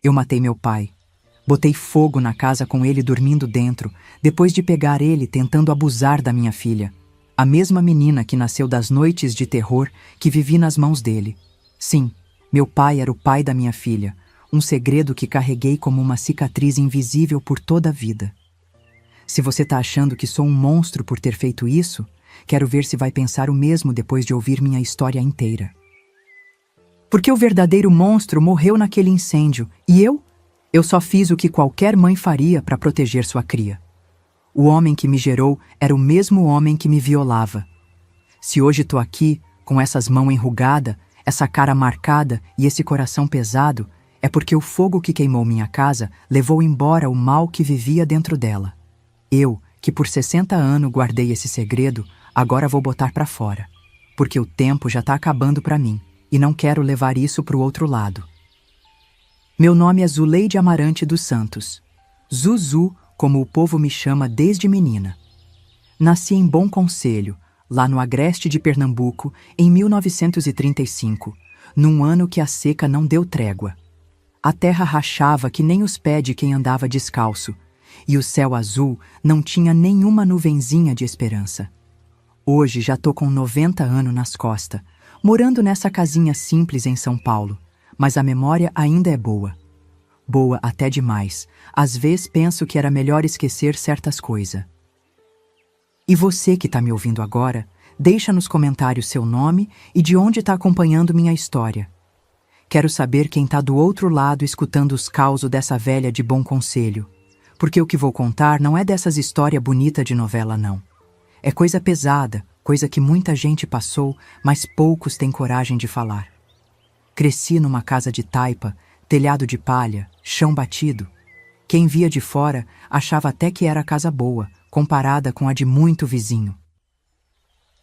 Eu matei meu pai. Botei fogo na casa com ele dormindo dentro, depois de pegar ele tentando abusar da minha filha. A mesma menina que nasceu das noites de terror que vivi nas mãos dele. Sim, meu pai era o pai da minha filha, um segredo que carreguei como uma cicatriz invisível por toda a vida. Se você tá achando que sou um monstro por ter feito isso, quero ver se vai pensar o mesmo depois de ouvir minha história inteira. Porque o verdadeiro monstro morreu naquele incêndio, e eu só fiz o que qualquer mãe faria para proteger sua cria. O homem que me gerou era o mesmo homem que me violava. Se hoje tô aqui, com essas mãos enrugadas, essa cara marcada e esse coração pesado, é porque o fogo que queimou minha casa levou embora o mal que vivia dentro dela. Eu, que por 60 anos guardei esse segredo, agora vou botar pra fora. Porque o tempo já tá acabando pra mim, e não quero levar isso pro outro lado. Meu nome é Zuleide Amarante dos Santos. Zuzu, como o povo me chama desde menina. Nasci em Bom Conselho, lá no agreste de Pernambuco, em 1935, num ano que a seca não deu trégua. A terra rachava que nem os pés de quem andava descalço, e o céu azul não tinha nenhuma nuvenzinha de esperança. Hoje já tô com 90 anos nas costas, morando nessa casinha simples em São Paulo, mas a memória ainda é boa. Boa até demais. Às vezes penso que era melhor esquecer certas coisas. E você que tá me ouvindo agora, deixa nos comentários seu nome e de onde tá acompanhando minha história. Quero saber quem tá do outro lado escutando os causos dessa velha de Bom Conselho, porque o que vou contar não é dessas histórias bonitas de novela, não. É coisa pesada, coisa que muita gente passou, mas poucos têm coragem de falar. Cresci numa casa de taipa, telhado de palha, chão batido. Quem via de fora achava até que era casa boa, comparada com a de muito vizinho.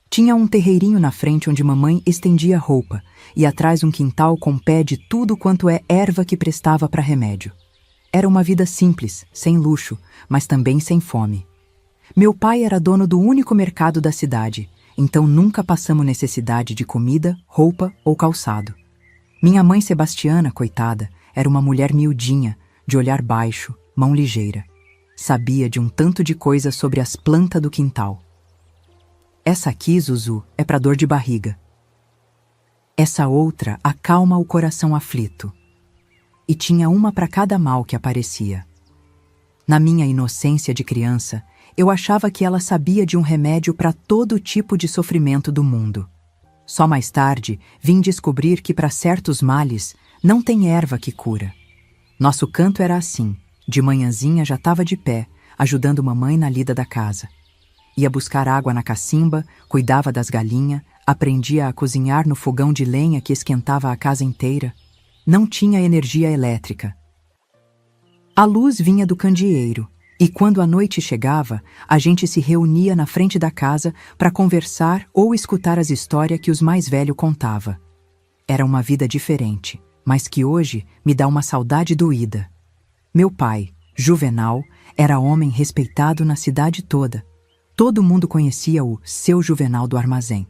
Tinha um terreirinho na frente onde mamãe estendia roupa, e atrás um quintal com pé de tudo quanto é erva que prestava para remédio. Era uma vida simples, sem luxo, mas também sem fome. Meu pai era dono do único mercado da cidade, então nunca passamos necessidade de comida, roupa ou calçado. Minha mãe Sebastiana, coitada, era uma mulher miudinha, de olhar baixo, mão ligeira. Sabia de um tanto de coisa sobre as plantas do quintal. Essa aqui, Zuzu, é para dor de barriga. Essa outra acalma o coração aflito. E tinha uma para cada mal que aparecia. Na minha inocência de criança, eu achava que ela sabia de um remédio para todo tipo de sofrimento do mundo. Só mais tarde vim descobrir que para certos males não tem erva que cura. Nosso canto era assim, de manhãzinha já estava de pé, ajudando mamãe na lida da casa. Ia buscar água na cacimba, cuidava das galinhas, aprendia a cozinhar no fogão de lenha que esquentava a casa inteira. Não tinha energia elétrica. A luz vinha do candeeiro, e quando a noite chegava, a gente se reunia na frente da casa para conversar ou escutar as histórias que os mais velhos contavam. Era uma vida diferente, mas que hoje me dá uma saudade doída. Meu pai, Juvenal, era homem respeitado na cidade toda. Todo mundo conhecia o seu Juvenal do armazém.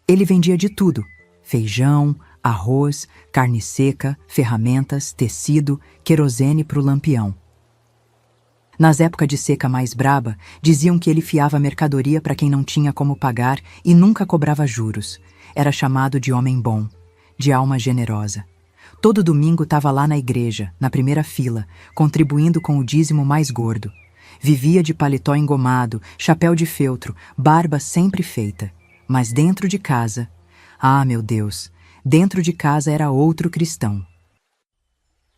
Ele vendia de tudo: feijão, arroz, carne seca, ferramentas, tecido, querosene pro lampião. Nas épocas de seca mais braba, diziam que ele fiava mercadoria para quem não tinha como pagar e nunca cobrava juros. Era chamado de homem bom, de alma generosa. Todo domingo estava lá na igreja, na primeira fila, contribuindo com o dízimo mais gordo. Vivia de paletó engomado, chapéu de feltro, barba sempre feita. Mas dentro de casa, meu Deus, dentro de casa era outro cristão.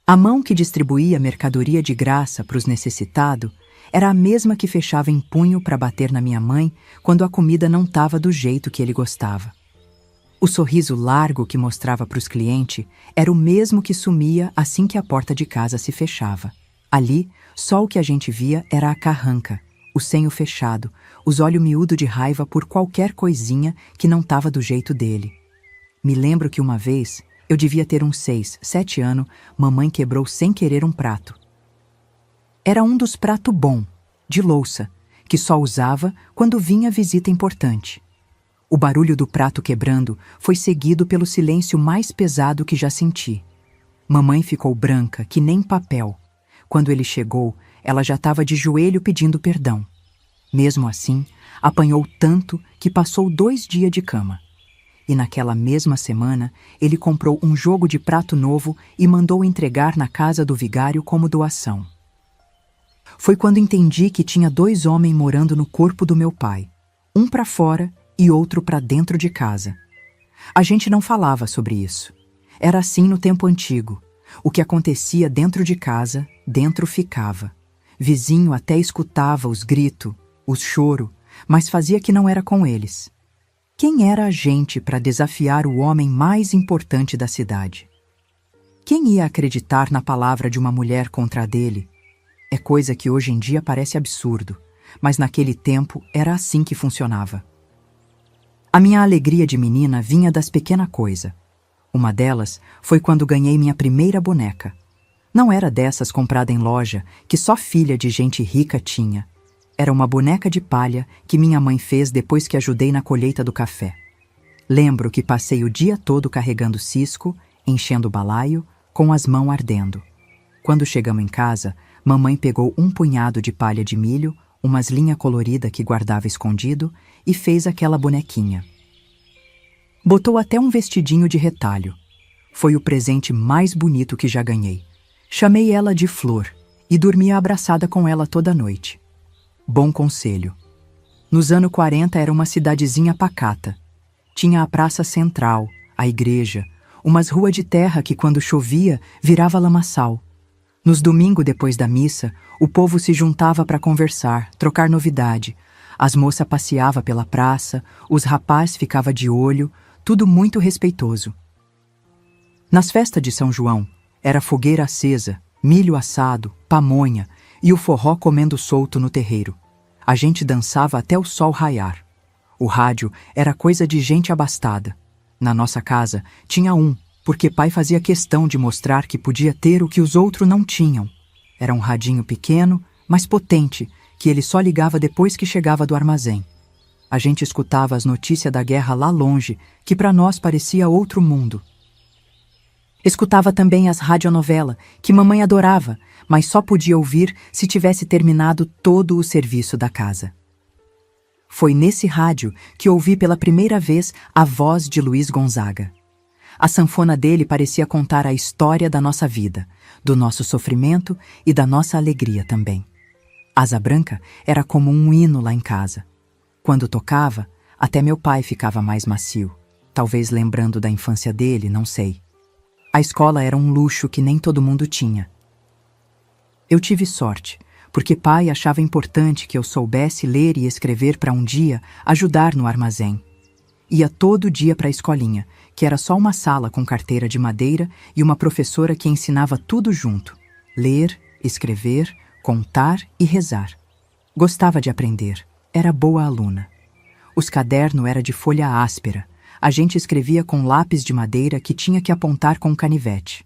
A mão que distribuía mercadoria de graça para os necessitados era a mesma que fechava em punho para bater na minha mãe quando a comida não estava do jeito que ele gostava. O sorriso largo que mostrava para os clientes era o mesmo que sumia assim que a porta de casa se fechava. Ali, só o que a gente via era a carranca, o senho fechado, os olhos miúdos de raiva por qualquer coisinha que não estava do jeito dele. Me lembro que uma vez, eu devia ter uns 6, 7 anos, mamãe quebrou sem querer um prato. Era um dos pratos bom, de louça, que só usava quando vinha visita importante. O barulho do prato quebrando foi seguido pelo silêncio mais pesado que já senti. Mamãe ficou branca, que nem papel. Quando ele chegou, ela já estava de joelho pedindo perdão. Mesmo assim, apanhou tanto que passou 2 dias de cama. E naquela mesma semana, ele comprou um jogo de prato novo e mandou entregar na casa do vigário como doação. Foi quando entendi que tinha 2 homens morando no corpo do meu pai, um para fora e outro para dentro de casa. A gente não falava sobre isso. Era assim no tempo antigo. O que acontecia dentro de casa, dentro ficava. Vizinho até escutava os gritos, os choros, mas fazia que não era com eles. Quem era a gente para desafiar o homem mais importante da cidade? Quem ia acreditar na palavra de uma mulher contra a dele? É coisa que hoje em dia parece absurdo, mas naquele tempo era assim que funcionava. A minha alegria de menina vinha das pequenas coisas. Uma delas foi quando ganhei minha primeira boneca. Não era dessas comprada em loja, que só filha de gente rica tinha. Era uma boneca de palha que minha mãe fez depois que ajudei na colheita do café. Lembro que passei o dia todo carregando cisco, enchendo o balaio, com as mãos ardendo. Quando chegamos em casa, mamãe pegou um punhado de palha de milho, umas linhas coloridas que guardava escondido e fez aquela bonequinha. Botou até um vestidinho de retalho. Foi o presente mais bonito que já ganhei. Chamei ela de Flor e dormia abraçada com ela toda noite. Bom conselho. Nos anos 40 era uma cidadezinha pacata. Tinha a praça central, a igreja, umas ruas de terra que quando chovia virava lamaçal. Nos domingos depois da missa, o povo se juntava para conversar, trocar novidade. As moças passeavam pela praça, os rapazes ficavam de olho, tudo muito respeitoso. Nas festas de São João, era fogueira acesa, milho assado, pamonha e o forró comendo solto no terreiro. A gente dançava até o sol raiar. O rádio era coisa de gente abastada. Na nossa casa tinha um, porque pai fazia questão de mostrar que podia ter o que os outros não tinham. Era um radinho pequeno, mas potente, que ele só ligava depois que chegava do armazém. A gente escutava as notícias da guerra lá longe, que para nós parecia outro mundo. Escutava também as radionovelas, que mamãe adorava, mas só podia ouvir se tivesse terminado todo o serviço da casa. Foi nesse rádio que ouvi pela primeira vez a voz de Luiz Gonzaga. A sanfona dele parecia contar a história da nossa vida, do nosso sofrimento e da nossa alegria também. Asa Branca era como um hino lá em casa. Quando tocava, até meu pai ficava mais macio, talvez lembrando da infância dele, não sei. A escola era um luxo que nem todo mundo tinha. Eu tive sorte, porque pai achava importante que eu soubesse ler e escrever para um dia ajudar no armazém. Ia todo dia para a escolinha, que era só uma sala com carteira de madeira e uma professora que ensinava tudo junto: ler, escrever, contar e rezar. Gostava de aprender, era boa aluna. Os cadernos eram de folha áspera. A gente escrevia com lápis de madeira que tinha que apontar com canivete.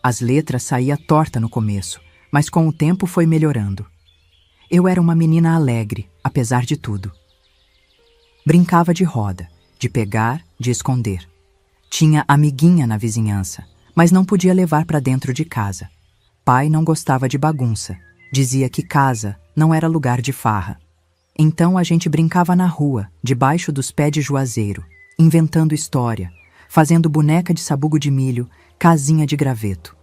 As letras saíam torta no começo, mas com o tempo foi melhorando. Eu era uma menina alegre, apesar de tudo. Brincava de roda, de pegar, de esconder. Tinha amiguinha na vizinhança, mas não podia levar para dentro de casa. Pai não gostava de bagunça, dizia que casa não era lugar de farra. Então a gente brincava na rua, debaixo dos pés de juazeiro, inventando história, fazendo boneca de sabugo de milho, casinha de graveto.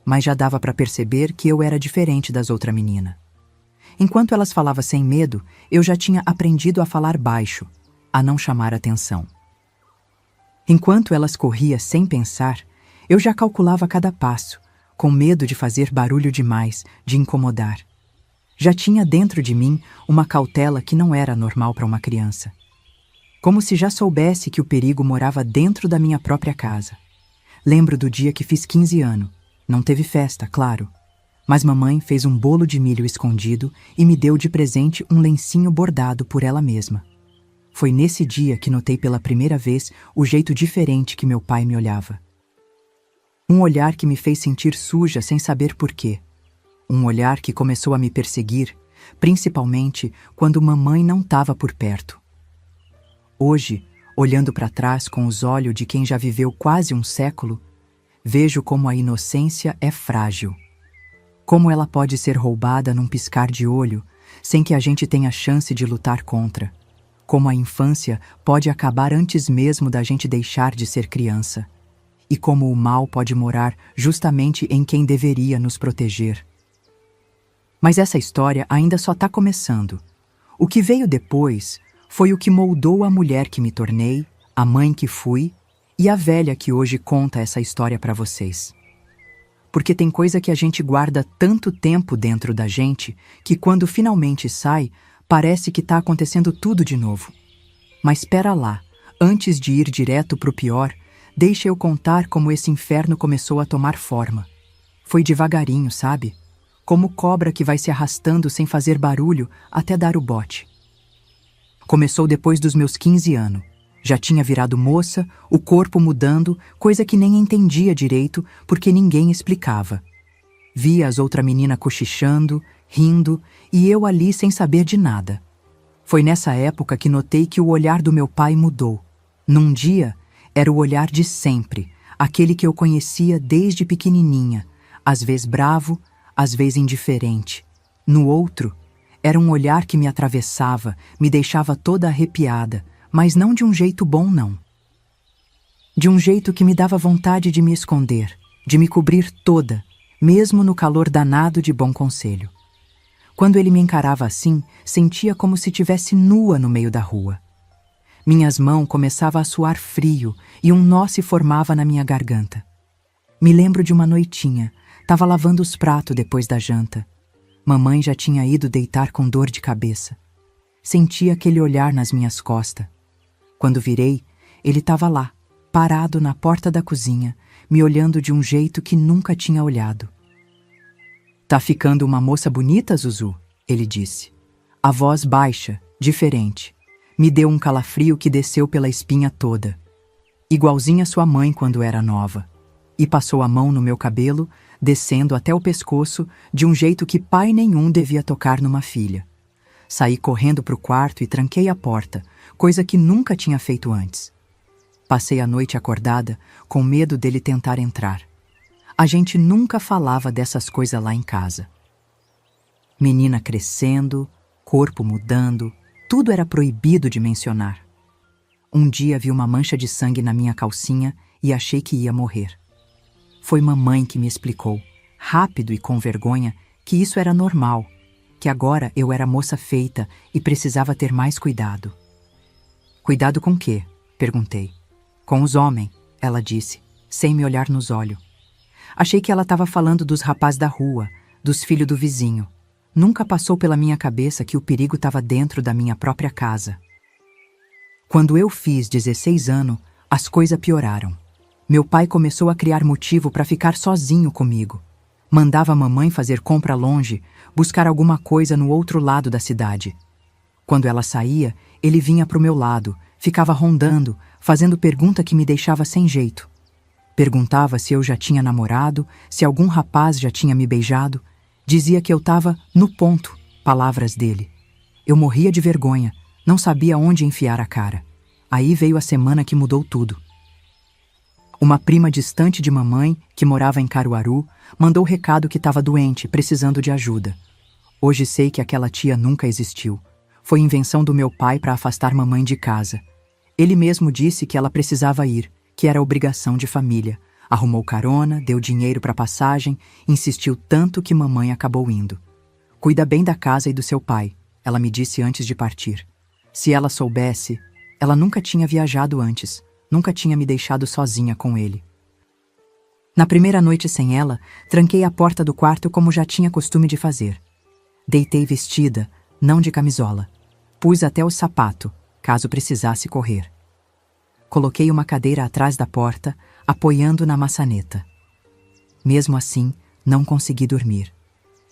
Mas já dava para perceber que eu era diferente das outras meninas. Enquanto elas falavam sem medo, eu já tinha aprendido a falar baixo, a não chamar atenção. Enquanto elas corriam sem pensar, eu já calculava cada passo, com medo de fazer barulho demais, de incomodar. Já tinha dentro de mim uma cautela que não era normal para uma criança. Como se já soubesse que o perigo morava dentro da minha própria casa. Lembro do dia que fiz 15 anos. Não teve festa, claro. Mas mamãe fez um bolo de milho escondido e me deu de presente um lencinho bordado por ela mesma. Foi nesse dia que notei pela primeira vez o jeito diferente que meu pai me olhava. Um olhar que me fez sentir suja sem saber por quê. Um olhar que começou a me perseguir, principalmente quando mamãe não estava por perto. Hoje, olhando para trás com os olhos de quem já viveu quase um século, vejo como a inocência é frágil. Como ela pode ser roubada num piscar de olho, sem que a gente tenha chance de lutar contra. Como a infância pode acabar antes mesmo da gente deixar de ser criança. E como o mal pode morar justamente em quem deveria nos proteger. Mas essa história ainda só está começando. O que veio depois foi o que moldou a mulher que me tornei, a mãe que fui e a velha que hoje conta essa história para vocês. Porque tem coisa que a gente guarda tanto tempo dentro da gente que quando finalmente sai, parece que está acontecendo tudo de novo. Mas espera lá, antes de ir direto pro pior, deixa eu contar como esse inferno começou a tomar forma. Foi devagarinho, sabe? Como cobra que vai se arrastando sem fazer barulho até dar o bote. Começou depois dos meus 15 anos. Já tinha virado moça, o corpo mudando, coisa que nem entendia direito porque ninguém explicava. Via as outras meninas cochichando, rindo e eu ali sem saber de nada. Foi nessa época que notei que o olhar do meu pai mudou. Num dia, era o olhar de sempre, aquele que eu conhecia desde pequenininha, às vezes bravo, às vezes indiferente. No outro, era um olhar que me atravessava, me deixava toda arrepiada, mas não de um jeito bom, não. De um jeito que me dava vontade de me esconder, de me cobrir toda, mesmo no calor danado de bom conselho. Quando ele me encarava assim, sentia como se tivesse nua no meio da rua. Minhas mãos começavam a suar frio e um nó se formava na minha garganta. Me lembro de uma noitinha, estava lavando os pratos depois da janta. Mamãe já tinha ido deitar com dor de cabeça. Sentia aquele olhar nas minhas costas. Quando virei, ele estava lá, parado na porta da cozinha, me olhando de um jeito que nunca tinha olhado. "Tá ficando uma moça bonita, Zuzu?" ele disse. A voz baixa, diferente. Me deu um calafrio que desceu pela espinha toda. Igualzinha sua mãe quando era nova. E passou a mão no meu cabelo, descendo até o pescoço, de um jeito que pai nenhum devia tocar numa filha. Saí correndo pro quarto e tranquei a porta, coisa que nunca tinha feito antes. Passei a noite acordada, com medo dele tentar entrar. A gente nunca falava dessas coisas lá em casa. Menina crescendo, corpo mudando, tudo era proibido de mencionar. Um dia vi uma mancha de sangue na minha calcinha e achei que ia morrer. Foi mamãe que me explicou, rápido e com vergonha, que isso era normal, que agora eu era moça feita e precisava ter mais cuidado. "Cuidado com quê?" perguntei. "Com os homens", ela disse, sem me olhar nos olhos. Achei que ela estava falando dos rapazes da rua, dos filhos do vizinho. Nunca passou pela minha cabeça que o perigo estava dentro da minha própria casa. Quando eu fiz 16 anos, as coisas pioraram. Meu pai começou a criar motivo para ficar sozinho comigo. Mandava a mamãe fazer compra longe, buscar alguma coisa no outro lado da cidade. Quando ela saía, ele vinha pro meu lado, ficava rondando, fazendo pergunta que me deixava sem jeito. Perguntava se eu já tinha namorado, se algum rapaz já tinha me beijado. Dizia que eu estava no ponto, palavras dele. Eu morria de vergonha, não sabia onde enfiar a cara. Aí veio a semana que mudou tudo. Uma prima distante de mamãe, que morava em Caruaru, mandou recado que estava doente, precisando de ajuda. Hoje sei que aquela tia nunca existiu. Foi invenção do meu pai para afastar mamãe de casa. Ele mesmo disse que ela precisava ir, que era obrigação de família. Arrumou carona, deu dinheiro para passagem, insistiu tanto que mamãe acabou indo. "Cuida bem da casa e do seu pai", ela me disse antes de partir. Se ela soubesse, ela nunca tinha viajado antes. Nunca tinha me deixado sozinha com ele. Na primeira noite sem ela, tranquei a porta do quarto como já tinha costume de fazer. Deitei vestida, não de camisola. Pus até o sapato, caso precisasse correr. Coloquei uma cadeira atrás da porta, apoiando na maçaneta. Mesmo assim, não consegui dormir.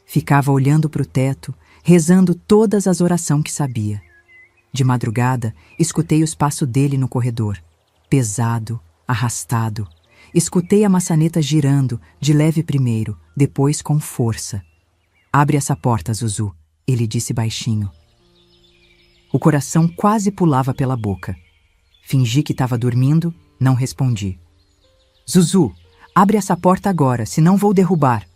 Ficava olhando para o teto, rezando todas as orações que sabia. De madrugada, escutei os passos dele no corredor. Pesado, arrastado. Escutei a maçaneta girando, de leve primeiro, depois com força. "Abre essa porta, Zuzu", ele disse baixinho. O coração quase pulava pela boca. Fingi que estava dormindo, não respondi. "Zuzu, Abre essa porta agora, senão vou derrubar.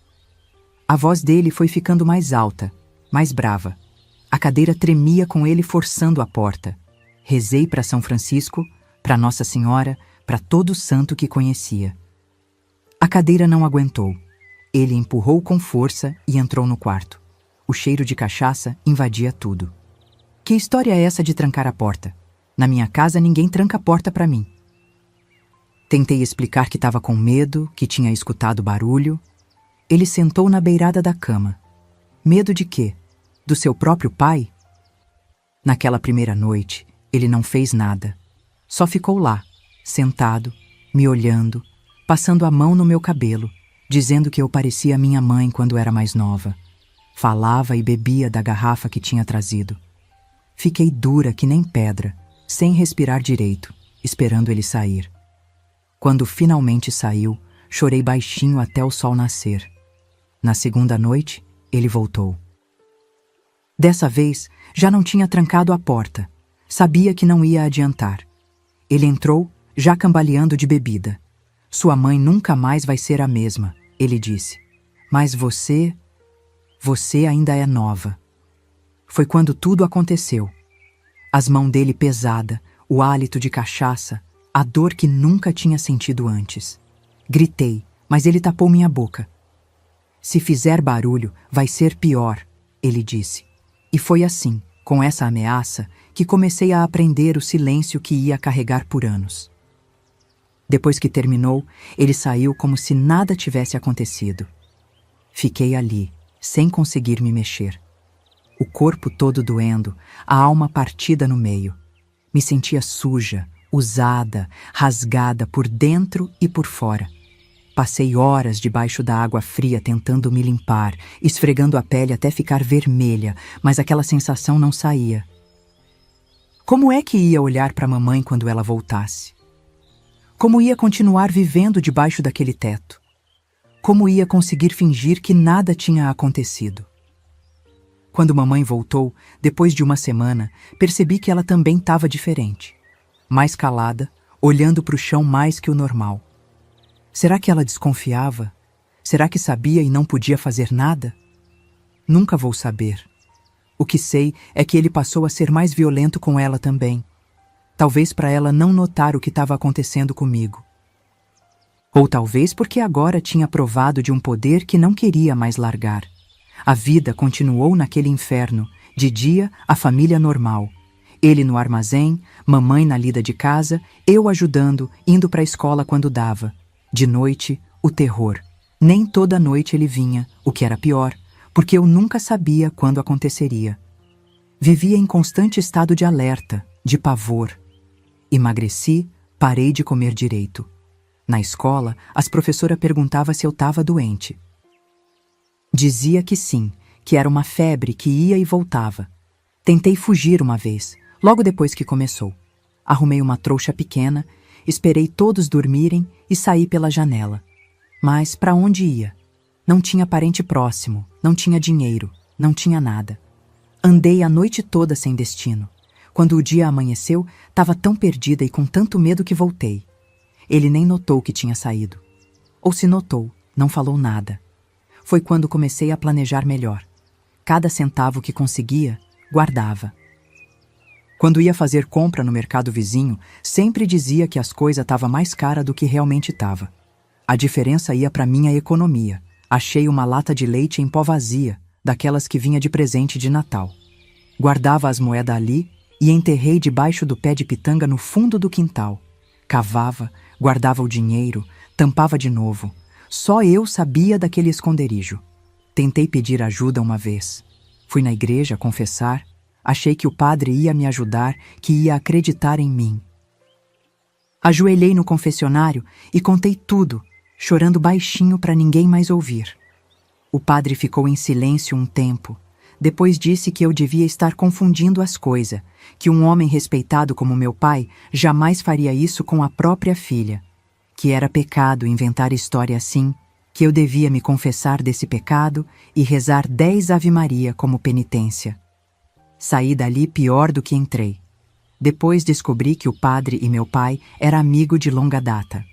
A voz dele foi ficando mais alta, mais brava. A cadeira tremia com ele forçando a porta. Rezei para São Francisco, para Nossa Senhora, para todo santo que conhecia. A cadeira não aguentou. Ele empurrou com força e entrou no quarto. O cheiro de cachaça invadia tudo. Que história é essa de trancar a porta? Na minha casa ninguém tranca a porta para mim. Tentei explicar que estava com medo, que tinha escutado barulho. Ele sentou na beirada da cama. Medo de quê? Do seu próprio pai? Naquela primeira noite, ele não fez nada. Só ficou lá, sentado, me olhando, passando a mão no meu cabelo, dizendo que eu parecia minha mãe quando era mais nova. Falava e bebia da garrafa que tinha trazido. Fiquei dura que nem pedra, sem respirar direito, esperando ele sair. Quando finalmente saiu, chorei baixinho até o sol nascer. Na segunda noite, ele voltou. Dessa vez, já não tinha trancado a porta. Sabia que não ia adiantar. Ele entrou, já cambaleando de bebida. Sua mãe nunca mais vai ser a mesma, ele disse. Mas você ainda é nova. Foi quando tudo aconteceu. As mãos dele pesada, o hálito de cachaça, a dor que nunca tinha sentido antes. Gritei, mas ele tapou minha boca. Se fizer barulho, vai ser pior, ele disse. E foi assim, com essa ameaça, que comecei a aprender o silêncio que ia carregar por anos. Depois que terminou, ele saiu como se nada tivesse acontecido. Fiquei ali, sem conseguir me mexer. O corpo todo doendo, a alma partida no meio. Me sentia suja, usada, rasgada por dentro e por fora. Passei horas debaixo da água fria tentando me limpar, esfregando a pele até ficar vermelha, mas aquela sensação não saía. Como é que ia olhar para a mamãe quando ela voltasse? Como ia continuar vivendo debaixo daquele teto? Como ia conseguir fingir que nada tinha acontecido? Quando mamãe voltou, depois de uma semana, percebi que ela também estava diferente. Mais calada, olhando para o chão mais que o normal. Será que ela desconfiava? Será que sabia e não podia fazer nada? Nunca vou saber. O que sei é que ele passou a ser mais violento com ela também. Talvez para ela não notar o que estava acontecendo comigo. Ou talvez porque agora tinha provado de um poder que não queria mais largar. A vida continuou naquele inferno, de dia a família normal. Ele no armazém, mamãe na lida de casa, eu ajudando, indo para a escola quando dava. De noite, o terror. Nem toda noite ele vinha, o que era pior, porque eu nunca sabia quando aconteceria. Vivia em constante estado de alerta, de pavor. Emagreci, parei de comer direito. Na escola, as professoras perguntavam se eu estava doente. Dizia que sim, que era uma febre que ia e voltava. Tentei fugir uma vez, logo depois que começou. Arrumei uma trouxa pequena, esperei todos dormirem e saí pela janela. Mas para onde ia? Não tinha parente próximo, não tinha dinheiro, não tinha nada. Andei a noite toda sem destino. Quando o dia amanheceu, estava tão perdida e com tanto medo que voltei. Ele nem notou que tinha saído. Ou se notou, não falou nada. Foi quando comecei a planejar melhor. Cada centavo que conseguia, guardava. Quando ia fazer compra no mercado vizinho, sempre dizia que as coisas estavam mais caras do que realmente estava. A diferença ia para minha economia. Achei uma lata de leite em pó vazia, daquelas que vinha de presente de Natal. Guardava as moedas ali e enterrei debaixo do pé de pitanga no fundo do quintal. Cavava, guardava o dinheiro, tampava de novo. Só eu sabia daquele esconderijo. Tentei pedir ajuda uma vez. Fui na igreja confessar. Achei que o padre ia me ajudar, que ia acreditar em mim. Ajoelhei no confessionário e contei tudo, chorando baixinho para ninguém mais ouvir. O padre ficou em silêncio um tempo. Depois disse que eu devia estar confundindo as coisas, que um homem respeitado como meu pai jamais faria isso com a própria filha, que era pecado inventar história assim, que eu devia me confessar desse pecado e rezar 10 Ave Maria como penitência. Saí dali pior do que entrei. Depois descobri que o padre e meu pai eram amigos de longa data.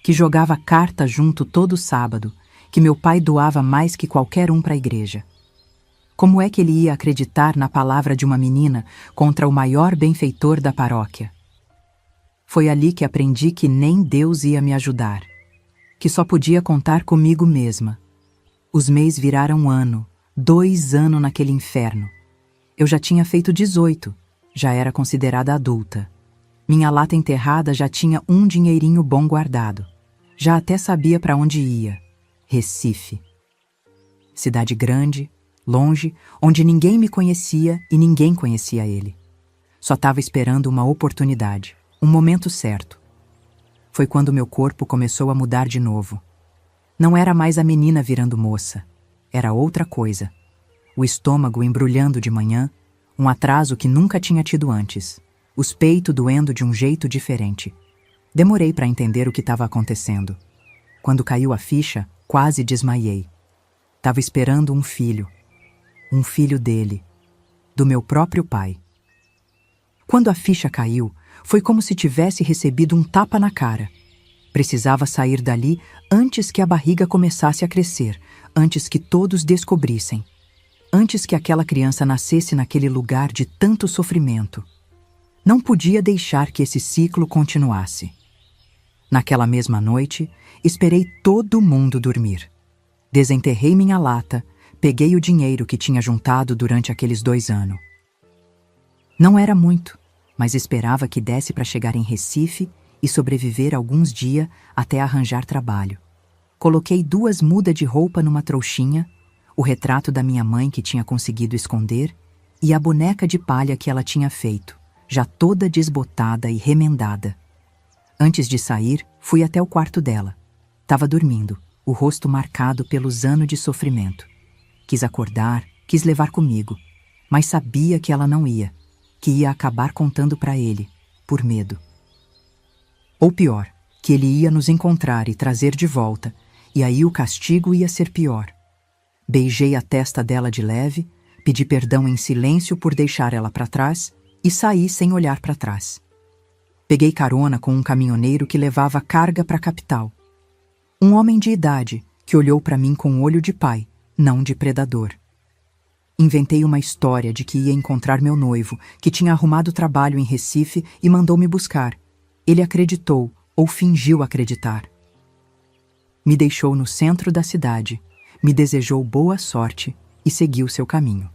que jogava carta junto todo sábado, que meu pai doava mais que qualquer um para a igreja. Como é que ele ia acreditar na palavra de uma menina contra o maior benfeitor da paróquia? Foi ali que aprendi que nem Deus ia me ajudar, que só podia contar comigo mesma. Os meses viraram 1 ano, 2 anos naquele inferno. Eu já tinha feito 18, já era considerada adulta. Minha lata enterrada já tinha um dinheirinho bom guardado. Já até sabia para onde ia. Recife. Cidade grande, longe, onde ninguém me conhecia e ninguém conhecia ele. Só estava esperando uma oportunidade, um momento certo. Foi quando meu corpo começou a mudar de novo. Não era mais a menina virando moça. Era outra coisa. O estômago embrulhando de manhã, um atraso que nunca tinha tido antes. Os peitos doendo de um jeito diferente. Demorei para entender o que estava acontecendo. Quando caiu a ficha, quase desmaiei. Estava esperando um filho dele, do meu próprio pai. Quando a ficha caiu, foi como se tivesse recebido um tapa na cara. Precisava sair dali antes que a barriga começasse a crescer, antes que todos descobrissem, antes que aquela criança nascesse naquele lugar de tanto sofrimento. Não podia deixar que esse ciclo continuasse. Naquela mesma noite, esperei todo mundo dormir. Desenterrei minha lata, peguei o dinheiro que tinha juntado durante aqueles 2 anos. Não era muito, mas esperava que desse para chegar em Recife e sobreviver alguns dias até arranjar trabalho. Coloquei 2 mudas de roupa numa trouxinha, o retrato da minha mãe que tinha conseguido esconder e a boneca de palha que ela tinha feito, já toda desbotada e remendada. Antes de sair, fui até o quarto dela. Estava dormindo, o rosto marcado pelos anos de sofrimento. Quis acordar, quis levar comigo, mas sabia que ela não ia, que ia acabar contando para ele, por medo. Ou pior, que ele ia nos encontrar e trazer de volta, e aí o castigo ia ser pior. Beijei a testa dela de leve, pedi perdão em silêncio por deixar ela para trás e saí sem olhar para trás. Peguei carona com um caminhoneiro que levava carga para a capital. Um homem de idade que olhou para mim com um olho de pai, não de predador. Inventei uma história de que ia encontrar meu noivo, que tinha arrumado trabalho em Recife e mandou me buscar. Ele acreditou, ou fingiu acreditar. Me deixou no centro da cidade, me desejou boa sorte e seguiu seu caminho.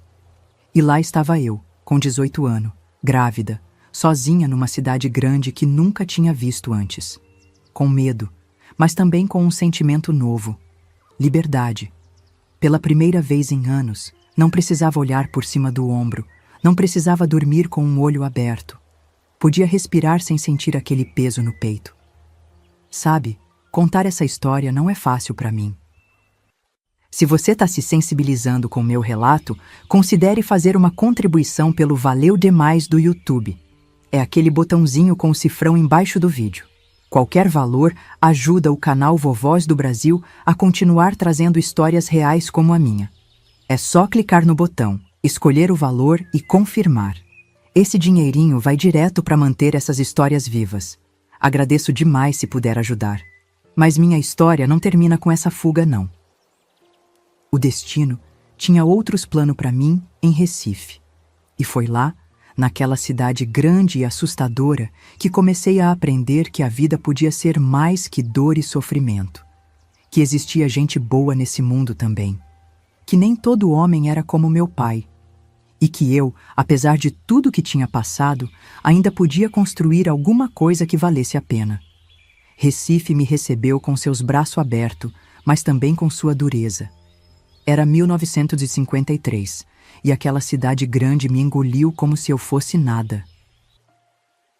E lá estava eu, com 18 anos, grávida, sozinha numa cidade grande que nunca tinha visto antes. Com medo, mas também com um sentimento novo. Liberdade. Pela primeira vez em anos, não precisava olhar por cima do ombro, não precisava dormir com um olho aberto. Podia respirar sem sentir aquele peso no peito. Sabe, contar essa história não é fácil para mim. Se você está se sensibilizando com o meu relato, considere fazer uma contribuição pelo Valeu Demais do YouTube. É aquele botãozinho com o cifrão embaixo do vídeo. Qualquer valor ajuda o canal Vovós do Brasil a continuar trazendo histórias reais como a minha. É só clicar no botão, escolher o valor e confirmar. Esse dinheirinho vai direto para manter essas histórias vivas. Agradeço demais se puder ajudar. Mas minha história não termina com essa fuga, não. O destino tinha outros planos para mim em Recife. E foi lá, naquela cidade grande e assustadora, que comecei a aprender que a vida podia ser mais que dor e sofrimento. Que existia gente boa nesse mundo também. Que nem todo homem era como meu pai. E que eu, apesar de tudo que tinha passado, ainda podia construir alguma coisa que valesse a pena. Recife me recebeu com seus braços abertos, mas também com sua dureza. Era 1953, e aquela cidade grande me engoliu como se eu fosse nada.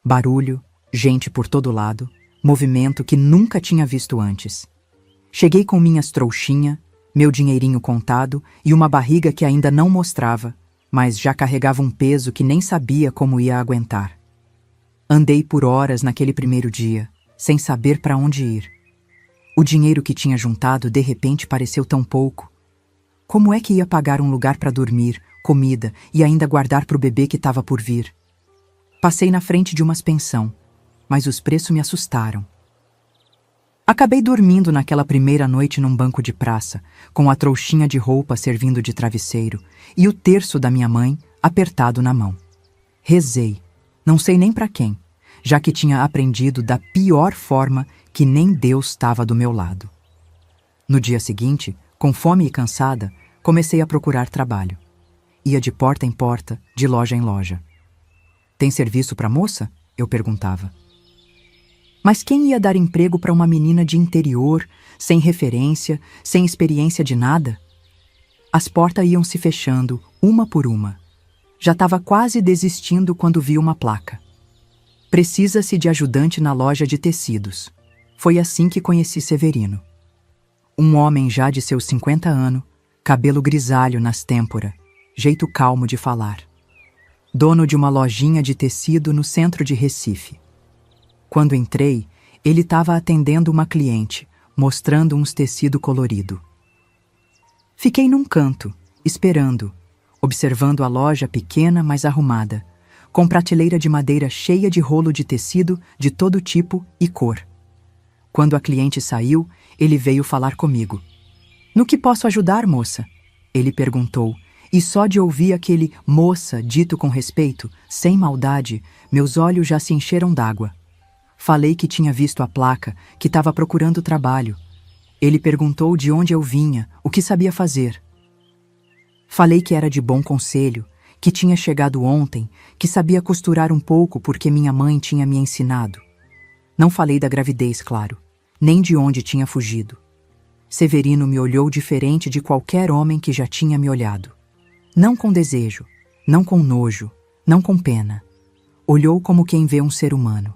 Barulho, gente por todo lado, movimento que nunca tinha visto antes. Cheguei com minhas trouxinhas, meu dinheirinho contado e uma barriga que ainda não mostrava, mas já carregava um peso que nem sabia como ia aguentar. Andei por horas naquele primeiro dia, sem saber para onde ir. O dinheiro que tinha juntado de repente pareceu tão pouco. Como é que ia pagar um lugar para dormir, comida e ainda guardar para o bebê que estava por vir? Passei na frente de umas pensão, mas os preços me assustaram. Acabei dormindo naquela primeira noite num banco de praça, com a trouxinha de roupa servindo de travesseiro e o terço da minha mãe apertado na mão. Rezei, não sei nem para quem, já que tinha aprendido da pior forma que nem Deus estava do meu lado. No dia seguinte, com fome e cansada, comecei a procurar trabalho. Ia de porta em porta, de loja em loja. Tem serviço para moça? Eu perguntava. Mas quem ia dar emprego para uma menina de interior, sem referência, sem experiência de nada? As portas iam se fechando, uma por uma. Já estava quase desistindo quando vi uma placa. Precisa-se de ajudante na loja de tecidos. Foi assim que conheci Severino. Um homem já de seus 50 anos, cabelo grisalho nas têmporas, jeito calmo de falar. Dono de uma lojinha de tecido no centro de Recife. Quando entrei, ele estava atendendo uma cliente, mostrando uns tecidos coloridos. Fiquei num canto, esperando, observando a loja pequena, mas arrumada, com prateleira de madeira cheia de rolo de tecido de todo tipo e cor. Quando a cliente saiu, ele veio falar comigo. "No que posso ajudar, moça?" Ele perguntou, e só de ouvir aquele "moça" dito com respeito, sem maldade, meus olhos já se encheram d'água. Falei que tinha visto a placa, que estava procurando trabalho. Ele perguntou de onde eu vinha, o que sabia fazer. Falei que era de bom conselho, que tinha chegado ontem, que sabia costurar um pouco porque minha mãe tinha me ensinado. Não falei da gravidez, claro, nem de onde tinha fugido. Severino me olhou diferente de qualquer homem que já tinha me olhado. Não com desejo, não com nojo, não com pena. Olhou como quem vê um ser humano.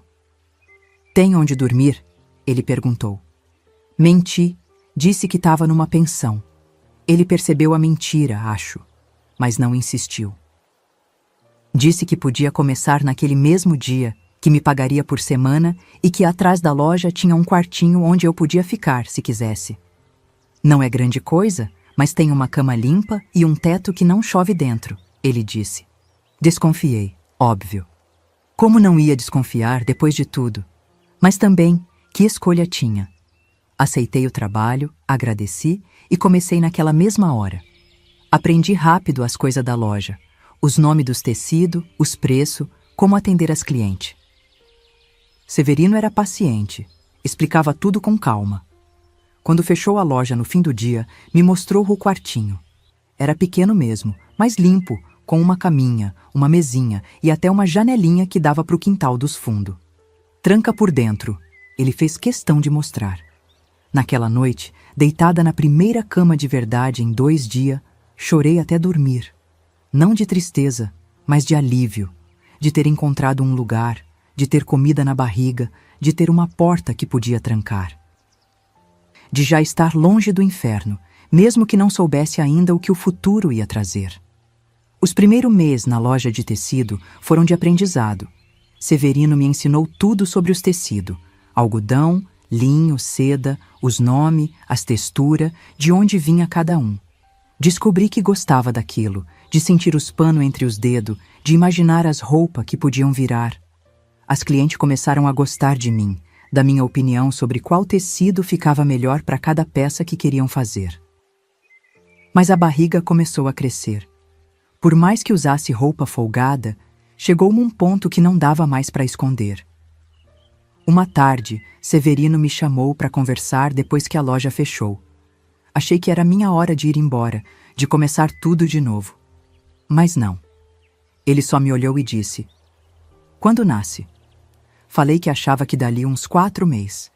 "Tem onde dormir?" ele perguntou. Menti, disse que estava numa pensão. Ele percebeu a mentira, acho, mas não insistiu. Disse que podia começar naquele mesmo dia, que me pagaria por semana e que atrás da loja tinha um quartinho onde eu podia ficar, se quisesse. "Não é grande coisa, mas tem uma cama limpa e um teto que não chove dentro", ele disse. Desconfiei, óbvio. Como não ia desconfiar depois de tudo? Mas também, que escolha tinha? Aceitei o trabalho, agradeci e comecei naquela mesma hora. Aprendi rápido as coisas da loja, os nomes dos tecidos, os preços, como atender as clientes. Severino era paciente, explicava tudo com calma. Quando fechou a loja no fim do dia, me mostrou o quartinho. Era pequeno mesmo, mas limpo, com uma caminha, uma mesinha e até uma janelinha que dava para o quintal dos fundos. Tranca por dentro, ele fez questão de mostrar. Naquela noite, deitada na primeira cama de verdade em 2 dias, chorei até dormir. Não de tristeza, mas de alívio, de ter encontrado um lugar, de ter comida na barriga, de ter uma porta que podia trancar. De já estar longe do inferno, mesmo que não soubesse ainda o que o futuro ia trazer. Os primeiros meses na loja de tecido foram de aprendizado. Severino me ensinou tudo sobre os tecidos, algodão, linho, seda, os nomes, as texturas, de onde vinha cada um. Descobri que gostava daquilo, de sentir os panos entre os dedos, de imaginar as roupas que podiam virar. As clientes começaram a gostar de mim, da minha opinião sobre qual tecido ficava melhor para cada peça que queriam fazer. Mas a barriga começou a crescer. Por mais que usasse roupa folgada, chegou-me um ponto que não dava mais para esconder. Uma tarde, Severino me chamou para conversar depois que a loja fechou. Achei que era minha hora de ir embora, de começar tudo de novo. Mas não. Ele só me olhou e disse: "Quando nasce?" Falei que achava que dali uns 4 meses.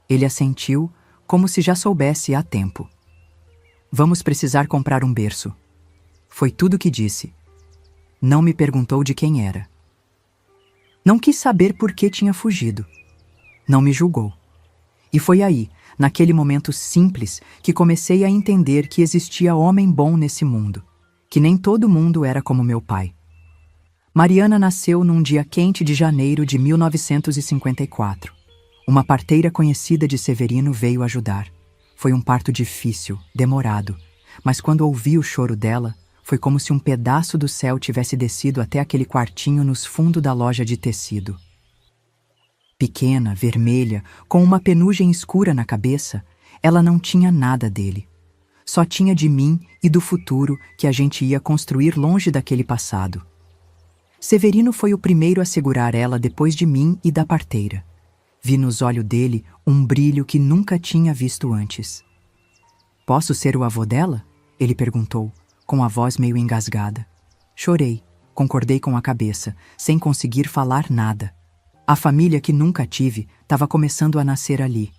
Ele assentiu, como se já soubesse há tempo. "Vamos precisar comprar um berço." Foi tudo que disse. Não me perguntou de quem era. Não quis saber por que tinha fugido. Não me julgou. E foi aí, naquele momento simples, que comecei a entender que existia homem bom nesse mundo, que nem todo mundo era como meu pai. Mariana nasceu num dia quente de janeiro de 1954. Uma parteira conhecida de Severino veio ajudar. Foi um parto difícil, demorado, mas quando ouvi o choro dela, foi como se um pedaço do céu tivesse descido até aquele quartinho nos fundos da loja de tecido. Pequena, vermelha, com uma penugem escura na cabeça, ela não tinha nada dele. Só tinha de mim e do futuro que a gente ia construir longe daquele passado. Severino foi o primeiro a segurar ela depois de mim e da parteira. Vi nos olhos dele um brilho que nunca tinha visto antes. "Posso ser o avô dela?" ele perguntou, com a voz meio engasgada. Chorei, concordei com a cabeça, sem conseguir falar nada. A família que nunca tive estava começando a nascer ali.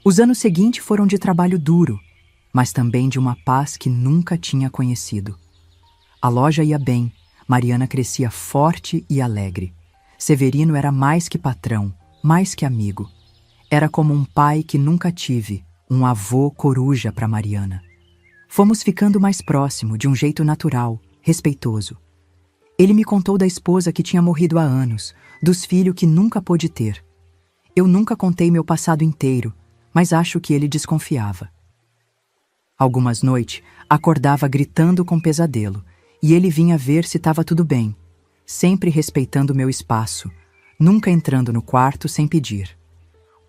Os anos seguintes foram de trabalho duro, mas também de uma paz que nunca tinha conhecido. A loja ia bem, Mariana crescia forte e alegre. Severino era mais que patrão, mais que amigo. Era como um pai que nunca tive, um avô coruja para Mariana. Fomos ficando mais próximo, de um jeito natural, respeitoso. Ele me contou da esposa que tinha morrido há anos, dos filhos que nunca pôde ter. Eu nunca contei meu passado inteiro, mas acho que ele desconfiava. Algumas noites, acordava gritando com pesadelo, e ele vinha ver se estava tudo bem, sempre respeitando meu espaço, nunca entrando no quarto sem pedir.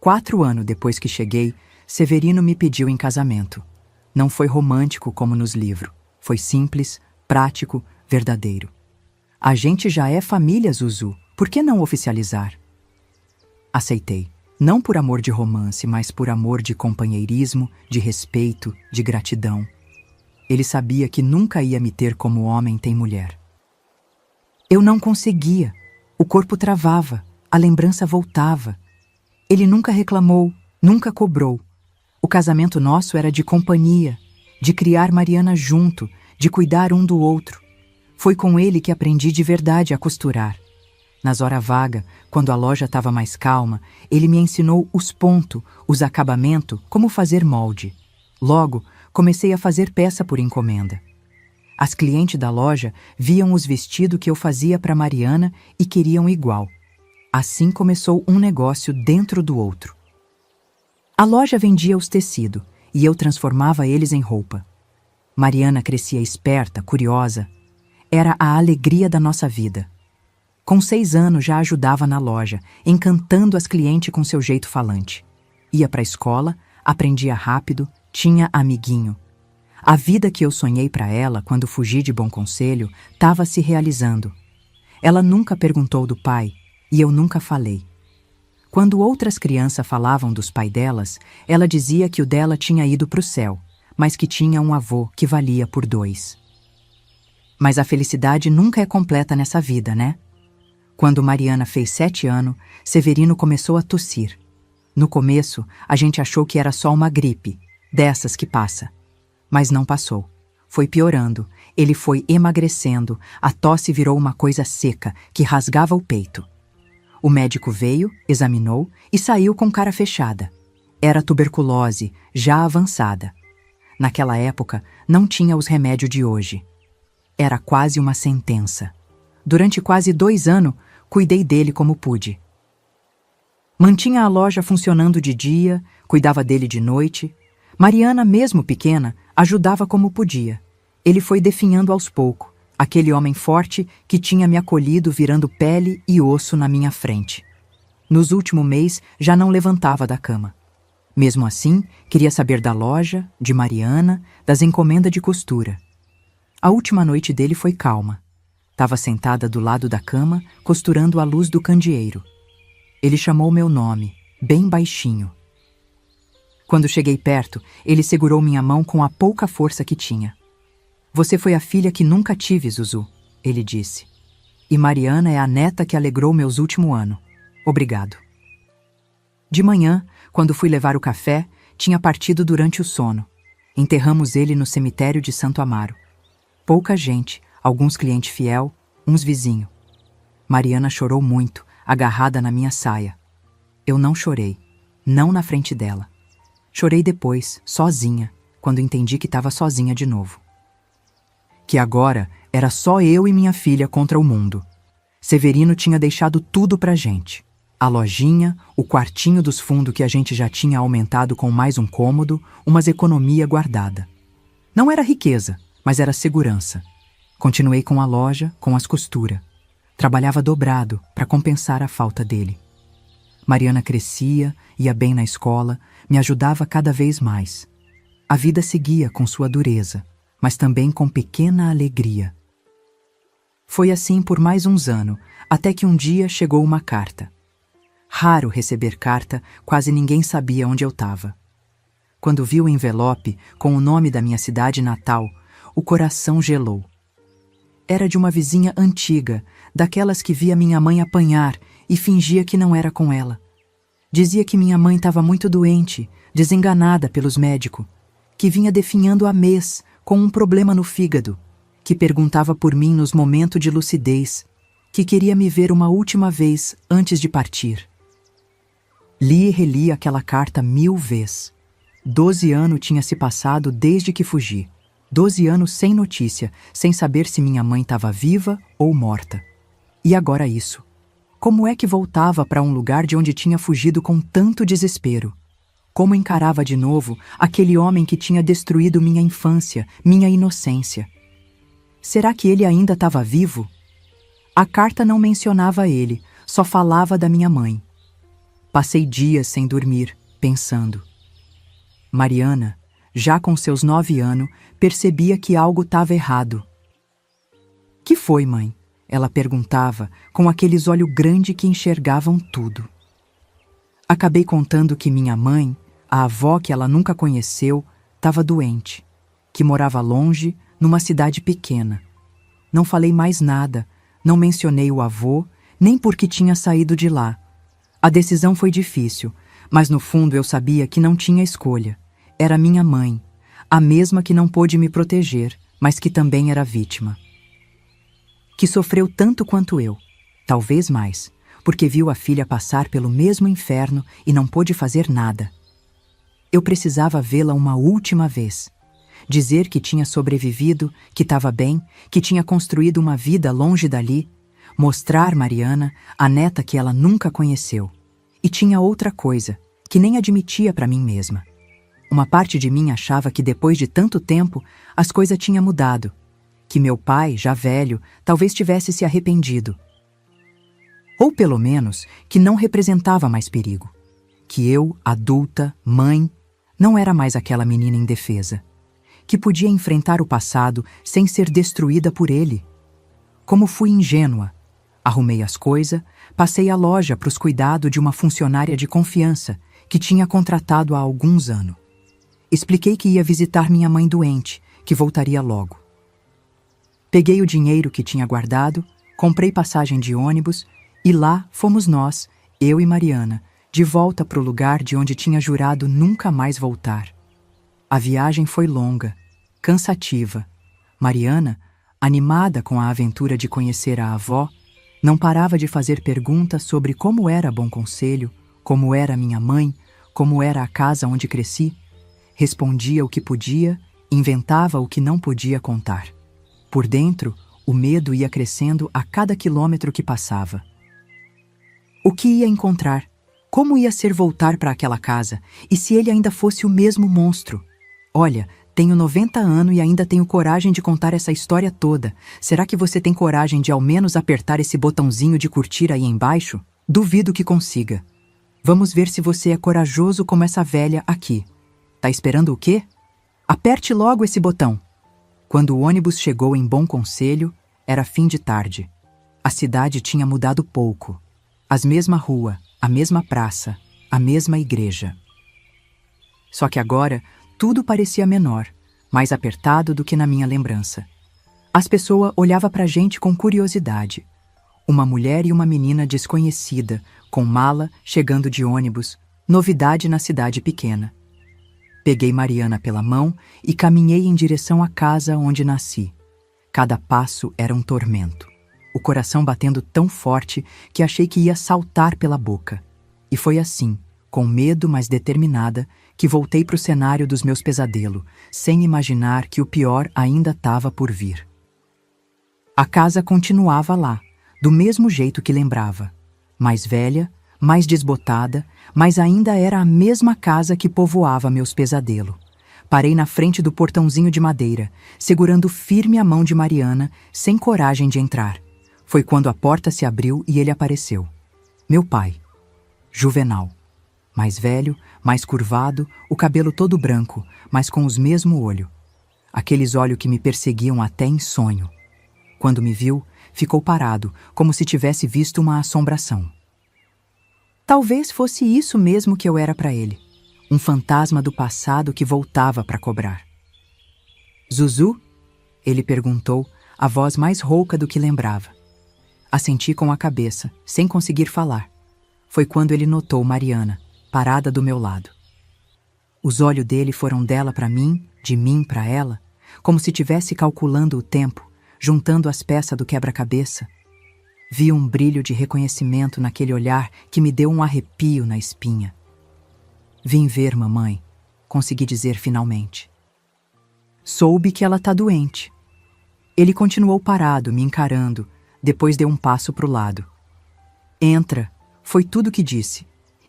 4 anos depois que cheguei, Severino me pediu em casamento. Não foi romântico como nos livros, foi simples, prático, verdadeiro. A gente já é família, Zuzu, por que não oficializar? Aceitei, não por amor de romance, mas por amor de companheirismo, de respeito, de gratidão. Ele sabia que nunca ia me ter como homem tem mulher. Eu não conseguia, o corpo travava, a lembrança voltava. Ele nunca reclamou, nunca cobrou. O casamento nosso era de companhia, de criar Mariana junto, de cuidar um do outro. Foi com ele que aprendi de verdade a costurar. Nas horas vagas, quando a loja estava mais calma, ele me ensinou os pontos, os acabamentos, como fazer molde. Logo, comecei a fazer peça por encomenda. As clientes da loja viam os vestidos que eu fazia para Mariana e queriam igual. Assim começou um negócio dentro do outro. A loja vendia os tecidos e eu transformava eles em roupa. Mariana crescia esperta, curiosa. Era a alegria da nossa vida. Com 6 anos já ajudava na loja, encantando as clientes com seu jeito falante. Ia para a escola, aprendia rápido, tinha amiguinho. A vida que eu sonhei para ela quando fugi de Bom Conselho estava se realizando. Ela nunca perguntou do pai e eu nunca falei. Quando outras crianças falavam dos pais delas, ela dizia que o dela tinha ido para o céu, mas que tinha um avô que valia por 2. Mas a felicidade nunca é completa nessa vida, né? Quando Mariana fez 7 anos, Severino começou a tossir. No começo, a gente achou que era só uma gripe, dessas que passa. Mas não passou. Foi piorando, ele foi emagrecendo, a tosse virou uma coisa seca, que rasgava o peito. O médico veio, examinou e saiu com cara fechada. Era tuberculose, já avançada. Naquela época, não tinha os remédios de hoje. Era quase uma sentença. Durante quase 2 anos, cuidei dele como pude. Mantinha a loja funcionando de dia, cuidava dele de noite. Mariana, mesmo pequena, ajudava como podia. Ele foi definhando aos poucos, aquele homem forte que tinha me acolhido virando pele e osso na minha frente. Nos últimos meses, já não levantava da cama. Mesmo assim, queria saber da loja, de Mariana, das encomendas de costura. A última noite dele foi calma. Estava sentada do lado da cama, costurando à luz do candeeiro. Ele chamou meu nome, bem baixinho. Quando cheguei perto, ele segurou minha mão com a pouca força que tinha. "Você foi a filha que nunca tive, Zuzu", ele disse. "E Mariana é a neta que alegrou meus últimos anos. Obrigado." De manhã, quando fui levar o café, tinha partido durante o sono. Enterramos ele no cemitério de Santo Amaro. Pouca gente, alguns clientes fiel, uns vizinhos. Mariana chorou muito, agarrada na minha saia. Eu não chorei, não na frente dela. Chorei depois, sozinha, quando entendi que estava sozinha de novo. Que agora era só eu e minha filha contra o mundo. Severino tinha deixado tudo pra gente. A lojinha, o quartinho dos fundos que a gente já tinha aumentado com mais um cômodo, umas economia guardada. Não era riqueza, mas era segurança. Continuei com a loja, com as costuras. Trabalhava dobrado para compensar a falta dele. Mariana crescia, ia bem na escola, me ajudava cada vez mais. A vida seguia com sua dureza, mas também com pequena alegria. Foi assim por mais uns anos, até que um dia chegou uma carta. Raro receber carta, quase ninguém sabia onde eu estava. Quando vi o envelope com o nome da minha cidade natal, o coração gelou. Era de uma vizinha antiga, daquelas que via minha mãe apanhar e fingia que não era com ela. Dizia que minha mãe estava muito doente, desenganada pelos médicos, que vinha definhando há mês com um problema no fígado, que perguntava por mim nos momentos de lucidez, que queria me ver uma última vez antes de partir. Li e reli aquela carta 1000 vezes. 12 anos tinha se passado desde que fugi. 12 anos sem notícia, sem saber se minha mãe estava viva ou morta. E agora isso. Como é que voltava para um lugar de onde tinha fugido com tanto desespero? Como encarava de novo aquele homem que tinha destruído minha infância, minha inocência? Será que ele ainda estava vivo? A carta não mencionava ele, só falava da minha mãe. Passei dias sem dormir, pensando. Mariana, já com seus 9 anos, percebia que algo estava errado. "Que foi, mãe?" ela perguntava, com aqueles olhos grandes que enxergavam tudo. Acabei contando que minha mãe, a avó que ela nunca conheceu, estava doente, que morava longe, numa cidade pequena. Não falei mais nada, não mencionei o avô, nem porque tinha saído de lá. A decisão foi difícil, mas no fundo eu sabia que não tinha escolha. Era minha mãe, a mesma que não pôde me proteger, mas que também era vítima. Que sofreu tanto quanto eu, talvez mais, porque viu a filha passar pelo mesmo inferno e não pôde fazer nada. Eu precisava vê-la uma última vez. Dizer que tinha sobrevivido, que estava bem, que tinha construído uma vida longe dali. Mostrar Mariana, a neta que ela nunca conheceu. E tinha outra coisa, que nem admitia para mim mesma. Uma parte de mim achava que depois de tanto tempo, as coisas tinham mudado. Que meu pai, já velho, talvez tivesse se arrependido. Ou pelo menos, que não representava mais perigo. Que eu, adulta, mãe, não era mais aquela menina indefesa. Que podia enfrentar o passado sem ser destruída por ele. Como fui ingênua. Arrumei as coisas, passei a loja para os cuidados de uma funcionária de confiança que tinha contratado há alguns anos. Expliquei que ia visitar minha mãe doente, que voltaria logo. Peguei o dinheiro que tinha guardado, comprei passagem de ônibus e lá fomos nós, eu e Mariana, de volta para o lugar de onde tinha jurado nunca mais voltar. A viagem foi longa, cansativa. Mariana, animada com a aventura de conhecer a avó, não parava de fazer perguntas sobre como era Bom Conselho, como era minha mãe, como era a casa onde cresci. Respondia o que podia, inventava o que não podia contar. Por dentro, o medo ia crescendo a cada quilômetro que passava. O que ia encontrar? Como ia ser voltar para aquela casa? E se ele ainda fosse o mesmo monstro? Olha, tenho 90 anos e ainda tenho coragem de contar essa história toda. Será que você tem coragem de ao menos apertar esse botãozinho de curtir aí embaixo? Duvido que consiga. Vamos ver se você é corajoso como essa velha aqui. Tá esperando o quê? Aperte logo esse botão. Quando o ônibus chegou em Bom Conselho, era fim de tarde. A cidade tinha mudado pouco. As mesma rua, a mesma praça, a mesma igreja. Só que agora, tudo parecia menor, mais apertado do que na minha lembrança. As pessoas olhavam pra gente com curiosidade. Uma mulher e uma menina desconhecida, com mala, chegando de ônibus, novidade na cidade pequena. Peguei Mariana pela mão e caminhei em direção à casa onde nasci. Cada passo era um tormento. O coração batendo tão forte que achei que ia saltar pela boca. E foi assim, com medo mas determinada, que voltei para o cenário dos meus pesadelos, sem imaginar que o pior ainda estava por vir. A casa continuava lá, do mesmo jeito que lembrava. Mais velha, mais desbotada, mas ainda era a mesma casa que povoava meus pesadelos. Parei na frente do portãozinho de madeira, segurando firme a mão de Mariana, sem coragem de entrar. Foi quando a porta se abriu e ele apareceu. Meu pai. Juvenal. Mais velho, mais curvado, o cabelo todo branco, mas com os mesmo olho. Aqueles olhos que me perseguiam até em sonho. Quando me viu, ficou parado, como se tivesse visto uma assombração. Talvez fosse isso mesmo que eu era para ele. Um fantasma do passado que voltava para cobrar. Zuzu? Ele perguntou, a voz mais rouca do que lembrava. Assenti com a cabeça, sem conseguir falar. Foi quando ele notou Mariana, parada do meu lado. Os olhos dele foram dela para mim, de mim para ela, como se estivesse calculando o tempo, juntando as peças do quebra-cabeça. Vi um brilho de reconhecimento naquele olhar que me deu um arrepio na espinha. Vim ver, mamãe, consegui dizer finalmente. Soube que ela tá doente. Ele continuou parado, me encarando, depois deu um passo pro lado. Entra, foi tudo que disse.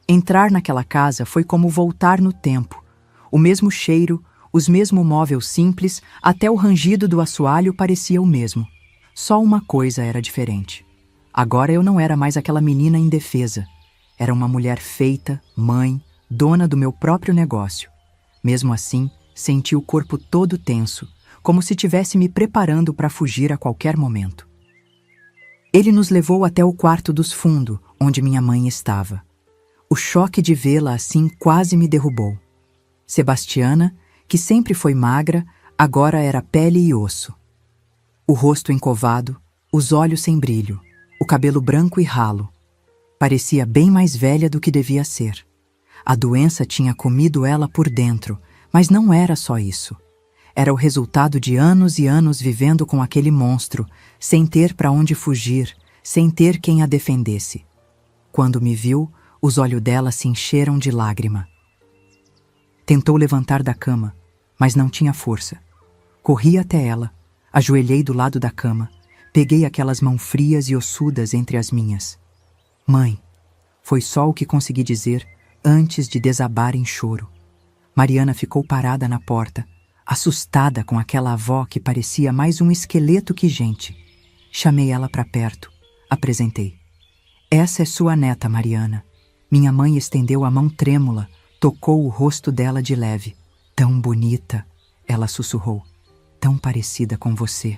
Entrar naquela casa foi como voltar no tempo. O mesmo cheiro, os mesmos móveis simples, até o rangido do assoalho parecia o mesmo. Só uma coisa era diferente. Agora eu não era mais aquela menina indefesa. Era uma mulher feita, mãe, dona do meu próprio negócio. Mesmo assim, senti o corpo todo tenso, como se estivesse me preparando para fugir a qualquer momento. Ele nos levou até o quarto dos fundos, onde minha mãe estava. O choque de vê-la assim quase me derrubou. Sebastiana, que sempre foi magra, agora era pele e osso. O rosto encovado, os olhos sem brilho, o cabelo branco e ralo. Parecia bem mais velha do que devia ser. A doença tinha comido ela por dentro, mas não era só isso. Era o resultado de anos e anos vivendo com aquele monstro, sem ter para onde fugir, sem ter quem a defendesse. Quando me viu, os olhos dela se encheram de lágrima. Tentou levantar da cama, mas não tinha força. Corri até ela, ajoelhei do lado da cama, peguei aquelas mãos frias e ossudas entre as minhas. Mãe, foi só o que consegui dizer antes de desabar em choro. Mariana ficou parada na porta, assustada com aquela avó que parecia mais um esqueleto que gente. Chamei ela para perto, apresentei. Essa é sua neta, Mariana. Minha mãe estendeu a mão trêmula, tocou o rosto dela de leve. Tão bonita, ela sussurrou. Tão parecida com você.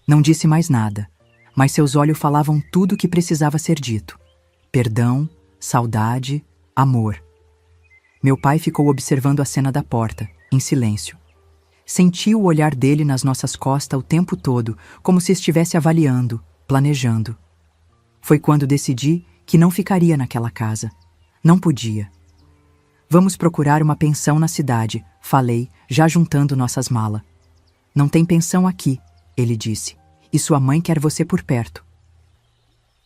Não disse mais nada, mas seus olhos falavam tudo o que precisava ser dito. Perdão, saudade, amor. Meu pai ficou observando a cena da porta, em silêncio. Senti o olhar dele nas nossas costas o tempo todo, como se estivesse avaliando, planejando. Foi quando decidi que não ficaria naquela casa. Não podia. Vamos procurar uma pensão na cidade, falei, já juntando nossas malas. Não tem pensão aqui, ele disse, e sua mãe quer você por perto.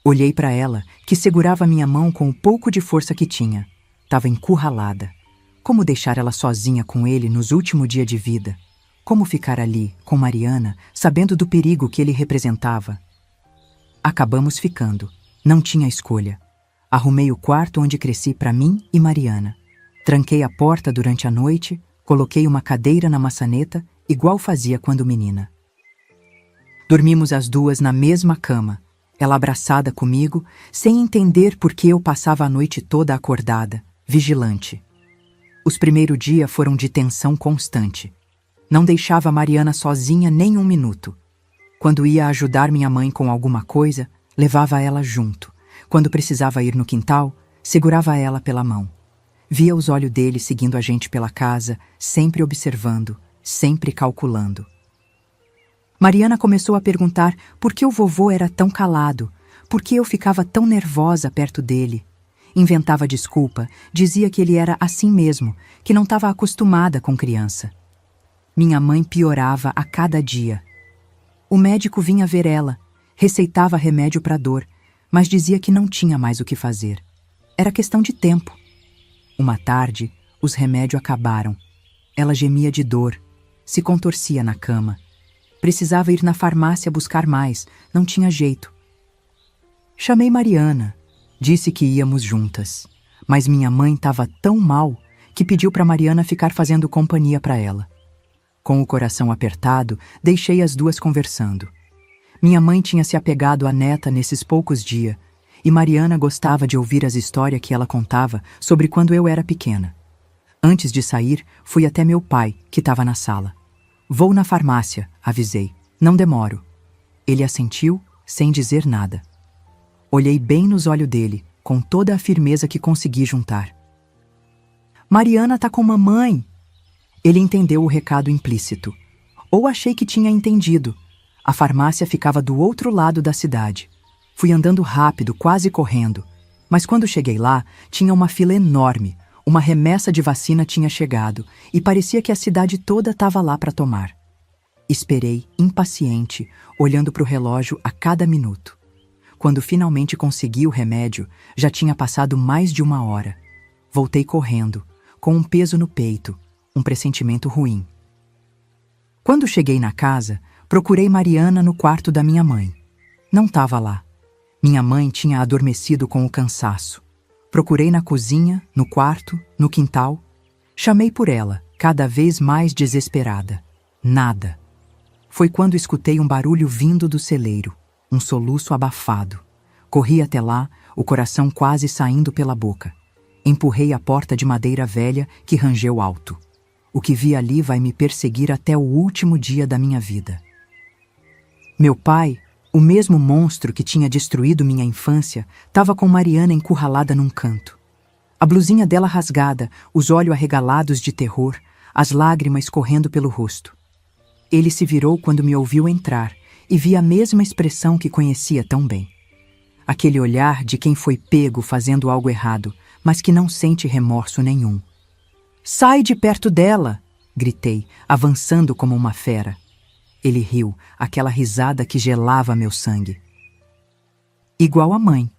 Olhei para ela, que segurava minha mão com o pouco de força que tinha. Tava encurralada. Como deixar ela sozinha com ele nos últimos dias de vida? Como ficar ali, com Mariana, sabendo do perigo que ele representava? Acabamos ficando. Não tinha escolha. Arrumei o quarto onde cresci para mim e Mariana. Tranquei a porta durante a noite, coloquei uma cadeira na maçaneta, igual fazia quando menina. Dormimos as duas na mesma cama, ela abraçada comigo, sem entender por que eu passava a noite toda acordada, vigilante. Os primeiros dias foram de tensão constante. Não deixava a Mariana sozinha nem um minuto. Quando ia ajudar minha mãe com alguma coisa, levava ela junto. Quando precisava ir no quintal, segurava ela pela mão. Via os olhos dele seguindo a gente pela casa, sempre observando, sempre calculando. Mariana começou a perguntar por que o vovô era tão calado, por que eu ficava tão nervosa perto dele. Inventava desculpa, dizia que ele era assim mesmo, que não estava acostumada com criança. Minha mãe piorava a cada dia. O médico vinha ver ela, receitava remédio para dor, mas dizia que não tinha mais o que fazer. Era questão de tempo. Uma tarde, os remédios acabaram. Ela gemia de dor, se contorcia na cama. Precisava ir na farmácia buscar mais, não tinha jeito. Chamei Mariana, disse que íamos juntas, mas minha mãe estava tão mal que pediu para Mariana ficar fazendo companhia para ela. Com o coração apertado, deixei as duas conversando. Minha mãe tinha se apegado à neta nesses poucos dias, e Mariana gostava de ouvir as histórias que ela contava sobre quando eu era pequena. Antes de sair, fui até meu pai, que estava na sala. Vou na farmácia, avisei. Não demoro. Ele assentiu, sem dizer nada. Olhei bem nos olhos dele, com toda a firmeza que consegui juntar. Mariana tá com mamãe. Ele entendeu o recado implícito. Ou achei que tinha entendido. A farmácia ficava do outro lado da cidade. Fui andando rápido, quase correndo. Mas quando cheguei lá, tinha uma fila enorme. Uma remessa de vacina tinha chegado e parecia que a cidade toda estava lá para tomar. Esperei, impaciente, olhando para o relógio a cada minuto. Quando finalmente consegui o remédio, já tinha passado mais de 1 hora. Voltei correndo, com um peso no peito, um pressentimento ruim. Quando cheguei na casa, procurei Mariana no quarto da minha mãe. Não estava lá. Minha mãe tinha adormecido com o cansaço. Procurei na cozinha, no quarto, no quintal. Chamei por ela, cada vez mais desesperada. Nada. Foi quando escutei um barulho vindo do celeiro, um soluço abafado. Corri até lá, o coração quase saindo pela boca. Empurrei a porta de madeira velha que rangeu alto. O que vi ali vai me perseguir até o último dia da minha vida. Meu pai, o mesmo monstro que tinha destruído minha infância, estava com Mariana encurralada num canto. A blusinha dela rasgada, os olhos arregalados de terror, as lágrimas correndo pelo rosto. Ele se virou quando me ouviu entrar e vi a mesma expressão que conhecia tão bem. Aquele olhar de quem foi pego fazendo algo errado, mas que não sente remorso nenhum. "Sai de perto dela!" gritei, avançando como uma fera. Ele riu, aquela risada que gelava meu sangue. "Igual a mãe",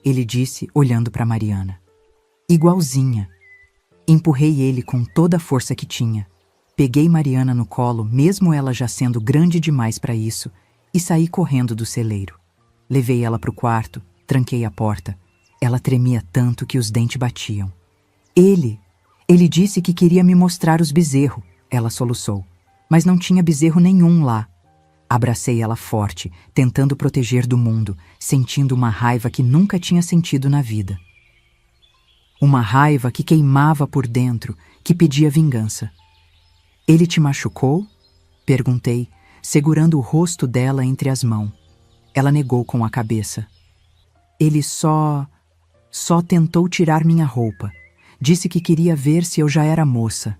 ele disse, olhando para Mariana. "Igualzinha." Empurrei ele com toda a força que tinha. Peguei Mariana no colo, mesmo ela já sendo grande demais para isso, e saí correndo do celeiro. Levei ela para o quarto, tranquei a porta. Ela tremia tanto que os dentes batiam. Ele disse que queria me mostrar os bezerros", ela soluçou. Mas não tinha bezerro nenhum lá. Abracei ela forte, tentando proteger do mundo, sentindo uma raiva que nunca tinha sentido na vida. Uma raiva que queimava por dentro, que pedia vingança. "Ele te machucou?" perguntei, segurando o rosto dela entre as mãos. Ela negou com a cabeça. "Ele só tentou tirar minha roupa. Disse que queria ver se eu já era moça."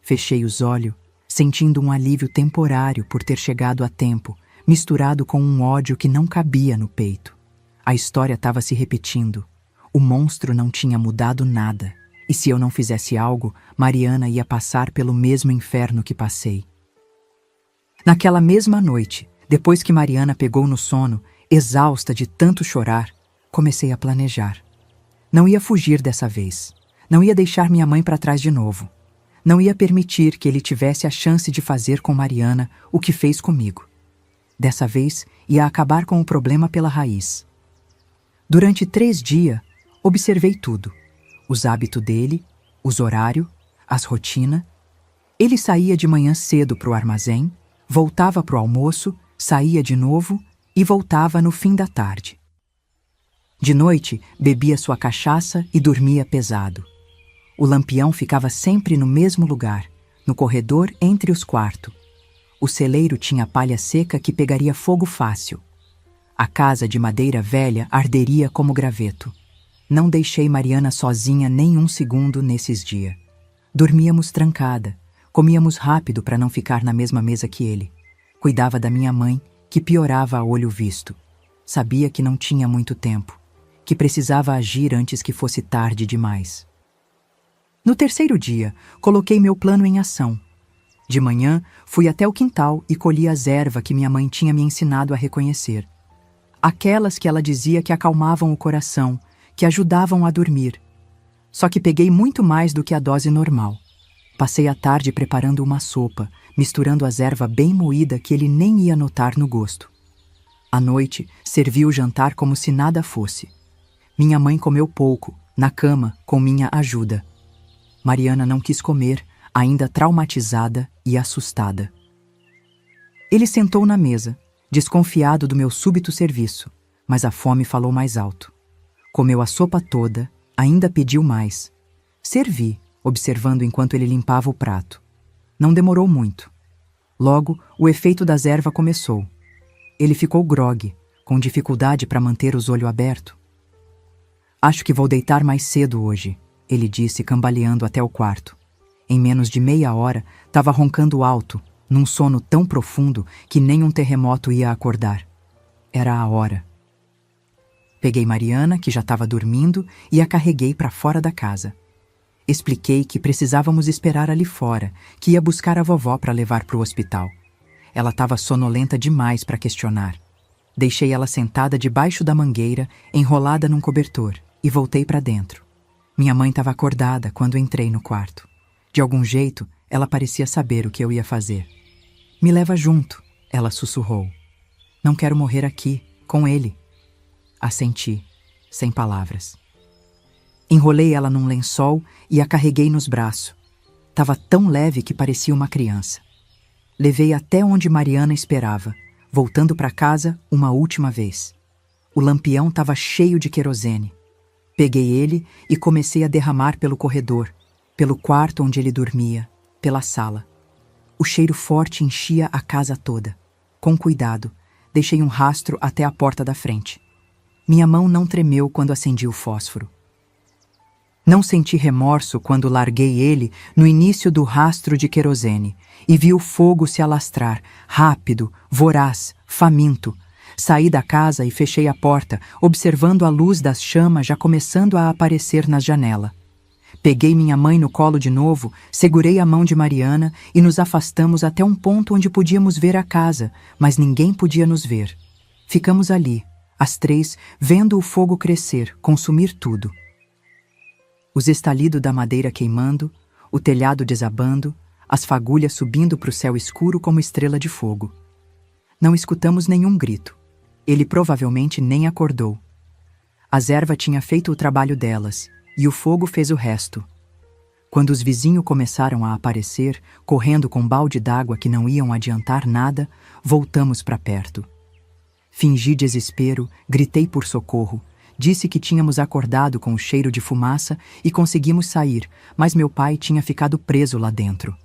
Fechei os olhos, sentindo um alívio temporário por ter chegado a tempo, misturado com um ódio que não cabia no peito. A história estava se repetindo. O monstro não tinha mudado nada, e se eu não fizesse algo, Mariana ia passar pelo mesmo inferno que passei. Naquela mesma noite, depois que Mariana pegou no sono, exausta de tanto chorar, comecei a planejar. Não ia fugir dessa vez. Não ia deixar minha mãe para trás de novo. Não ia permitir que ele tivesse a chance de fazer com Mariana o que fez comigo. Dessa vez, ia acabar com o problema pela raiz. Durante 3 dias, observei tudo. Os hábitos dele, os horários, as rotinas. Ele saía de manhã cedo para o armazém, voltava para o almoço, saía de novo e voltava no fim da tarde. De noite, bebia sua cachaça e dormia pesado. O lampião ficava sempre no mesmo lugar, no corredor entre os quartos. O celeiro tinha palha seca que pegaria fogo fácil. A casa de madeira velha arderia como graveto. Não deixei Mariana sozinha nem um segundo nesses dias. Dormíamos trancada, comíamos rápido para não ficar na mesma mesa que ele. Cuidava da minha mãe, que piorava a olho visto. Sabia que não tinha muito tempo, que precisava agir antes que fosse tarde demais. No 3º dia, coloquei meu plano em ação. De manhã, fui até o quintal e colhi as ervas que minha mãe tinha me ensinado a reconhecer. Aquelas que ela dizia que acalmavam o coração, que ajudavam a dormir. Só que peguei muito mais do que a dose normal. Passei a tarde preparando uma sopa, misturando as ervas bem moídas que ele nem ia notar no gosto. À noite, servi o jantar como se nada fosse. Minha mãe comeu pouco, na cama, com minha ajuda. Mariana não quis comer, ainda traumatizada e assustada. Ele sentou na mesa, desconfiado do meu súbito serviço, mas a fome falou mais alto. Comeu a sopa toda, ainda pediu mais. Servi, observando enquanto ele limpava o prato. Não demorou muito. Logo, o efeito das ervas começou. Ele ficou grogue, com dificuldade para manter os olhos abertos. Acho que vou deitar mais cedo hoje, ele disse, cambaleando até o quarto. Em menos de meia hora, estava roncando alto, num sono tão profundo que nem um terremoto ia acordar. Era a hora. Peguei Mariana, que já estava dormindo, e a carreguei para fora da casa. Expliquei que precisávamos esperar ali fora, que ia buscar a vovó para levar para o hospital. Ela estava sonolenta demais para questionar. Deixei ela sentada debaixo da mangueira, enrolada num cobertor, e voltei para dentro. Minha mãe estava acordada quando entrei no quarto. De algum jeito, ela parecia saber o que eu ia fazer. Me leva junto, ela sussurrou. Não quero morrer aqui, com ele. Assenti, sem palavras. Enrolei ela num lençol e a carreguei nos braços. Tava tão leve que parecia uma criança. Levei até onde Mariana esperava, voltando para casa uma última vez. O lampião estava cheio de querosene. Peguei ele e comecei a derramar pelo corredor, pelo quarto onde ele dormia, pela sala. O cheiro forte enchia a casa toda. Com cuidado, deixei um rastro até a porta da frente. Minha mão não tremeu quando acendi o fósforo. Não senti remorso quando larguei ele no início do rastro de querosene e vi o fogo se alastrar, rápido, voraz, faminto. Saí da casa e fechei a porta, observando a luz das chamas já começando a aparecer na janela. Peguei minha mãe no colo de novo, segurei a mão de Mariana e nos afastamos até um ponto onde podíamos ver a casa, mas ninguém podia nos ver. Ficamos ali, as três, vendo o fogo crescer, consumir tudo. Os estalidos da madeira queimando, o telhado desabando, as fagulhas subindo para o céu escuro como estrela de fogo. Não escutamos nenhum grito. Ele provavelmente nem acordou. As ervas tinham feito o trabalho delas, e o fogo fez o resto. Quando os vizinhos começaram a aparecer, correndo com balde d'água que não iam adiantar nada, voltamos para perto. Fingi desespero, gritei por socorro, disse que tínhamos acordado com o cheiro de fumaça e conseguimos sair, mas meu pai tinha ficado preso lá dentro.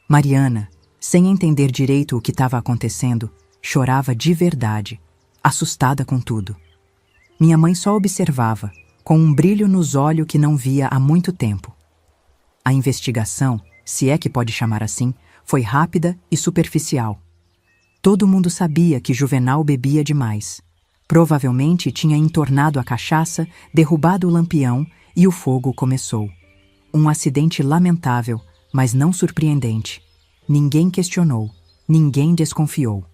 Mariana, sem entender direito o que estava acontecendo, chorava de verdade, assustada com tudo. Minha mãe só observava, com um brilho nos olhos que não via há muito tempo. A investigação, se é que pode chamar assim, foi rápida e superficial. Todo mundo sabia que Juvenal bebia demais. Provavelmente tinha entornado a cachaça, derrubado o lampião e o fogo começou. Um acidente lamentável, mas não surpreendente. Ninguém questionou, ninguém desconfiou.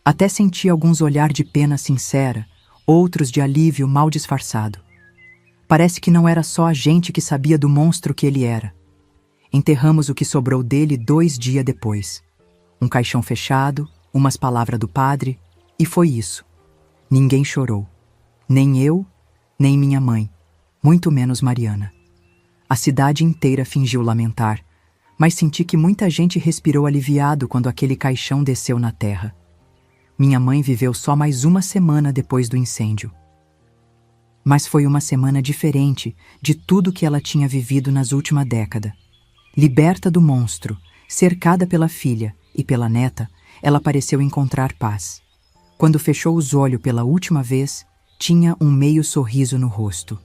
Até senti alguns olhares de pena sincera, outros de alívio mal disfarçado. Parece que não era só a gente que sabia do monstro que ele era. Enterramos o que sobrou dele 2 dias depois. Um caixão fechado, umas palavras do padre, e foi isso. Ninguém chorou. Nem eu, nem minha mãe, muito menos Mariana. A cidade inteira fingiu lamentar, mas senti que muita gente respirou aliviado quando aquele caixão desceu na terra. Minha mãe viveu só mais uma semana depois do incêndio. Mas foi uma semana diferente de tudo que ela tinha vivido nas últimas décadas. Liberta do monstro, cercada pela filha e pela neta, ela pareceu encontrar paz. Quando fechou os olhos pela última vez, tinha um meio sorriso no rosto.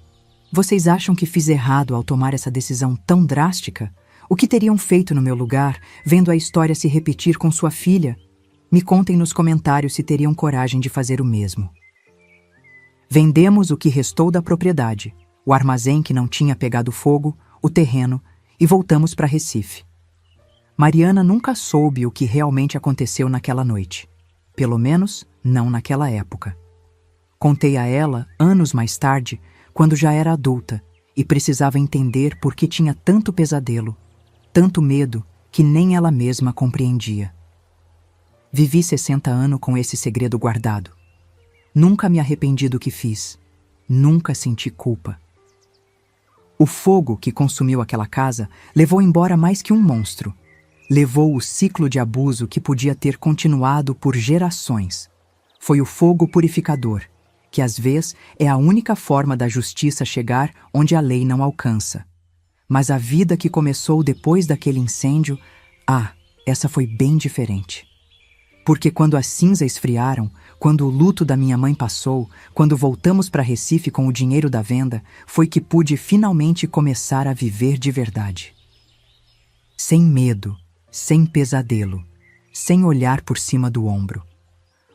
Vocês acham que fiz errado ao tomar essa decisão tão drástica? O que teriam feito no meu lugar, vendo a história se repetir com sua filha? Me contem nos comentários se teriam coragem de fazer o mesmo. Vendemos o que restou da propriedade, o armazém que não tinha pegado fogo, o terreno, e voltamos para Recife. Mariana nunca soube o que realmente aconteceu naquela noite. Pelo menos, não naquela época. Contei a ela, anos mais tarde, quando já era adulta, e precisava entender por que tinha tanto pesadelo, tanto medo, que nem ela mesma compreendia. Vivi 60 anos com esse segredo guardado. Nunca me arrependi do que fiz. Nunca senti culpa. O fogo que consumiu aquela casa levou embora mais que um monstro. Levou o ciclo de abuso que podia ter continuado por gerações. Foi o fogo purificador, que às vezes é a única forma da justiça chegar onde a lei não alcança. Mas a vida que começou depois daquele incêndio, essa foi bem diferente. Porque quando as cinzas esfriaram, quando o luto da minha mãe passou, quando voltamos para Recife com o dinheiro da venda, foi que pude finalmente começar a viver de verdade. Sem medo, sem pesadelo, sem olhar por cima do ombro.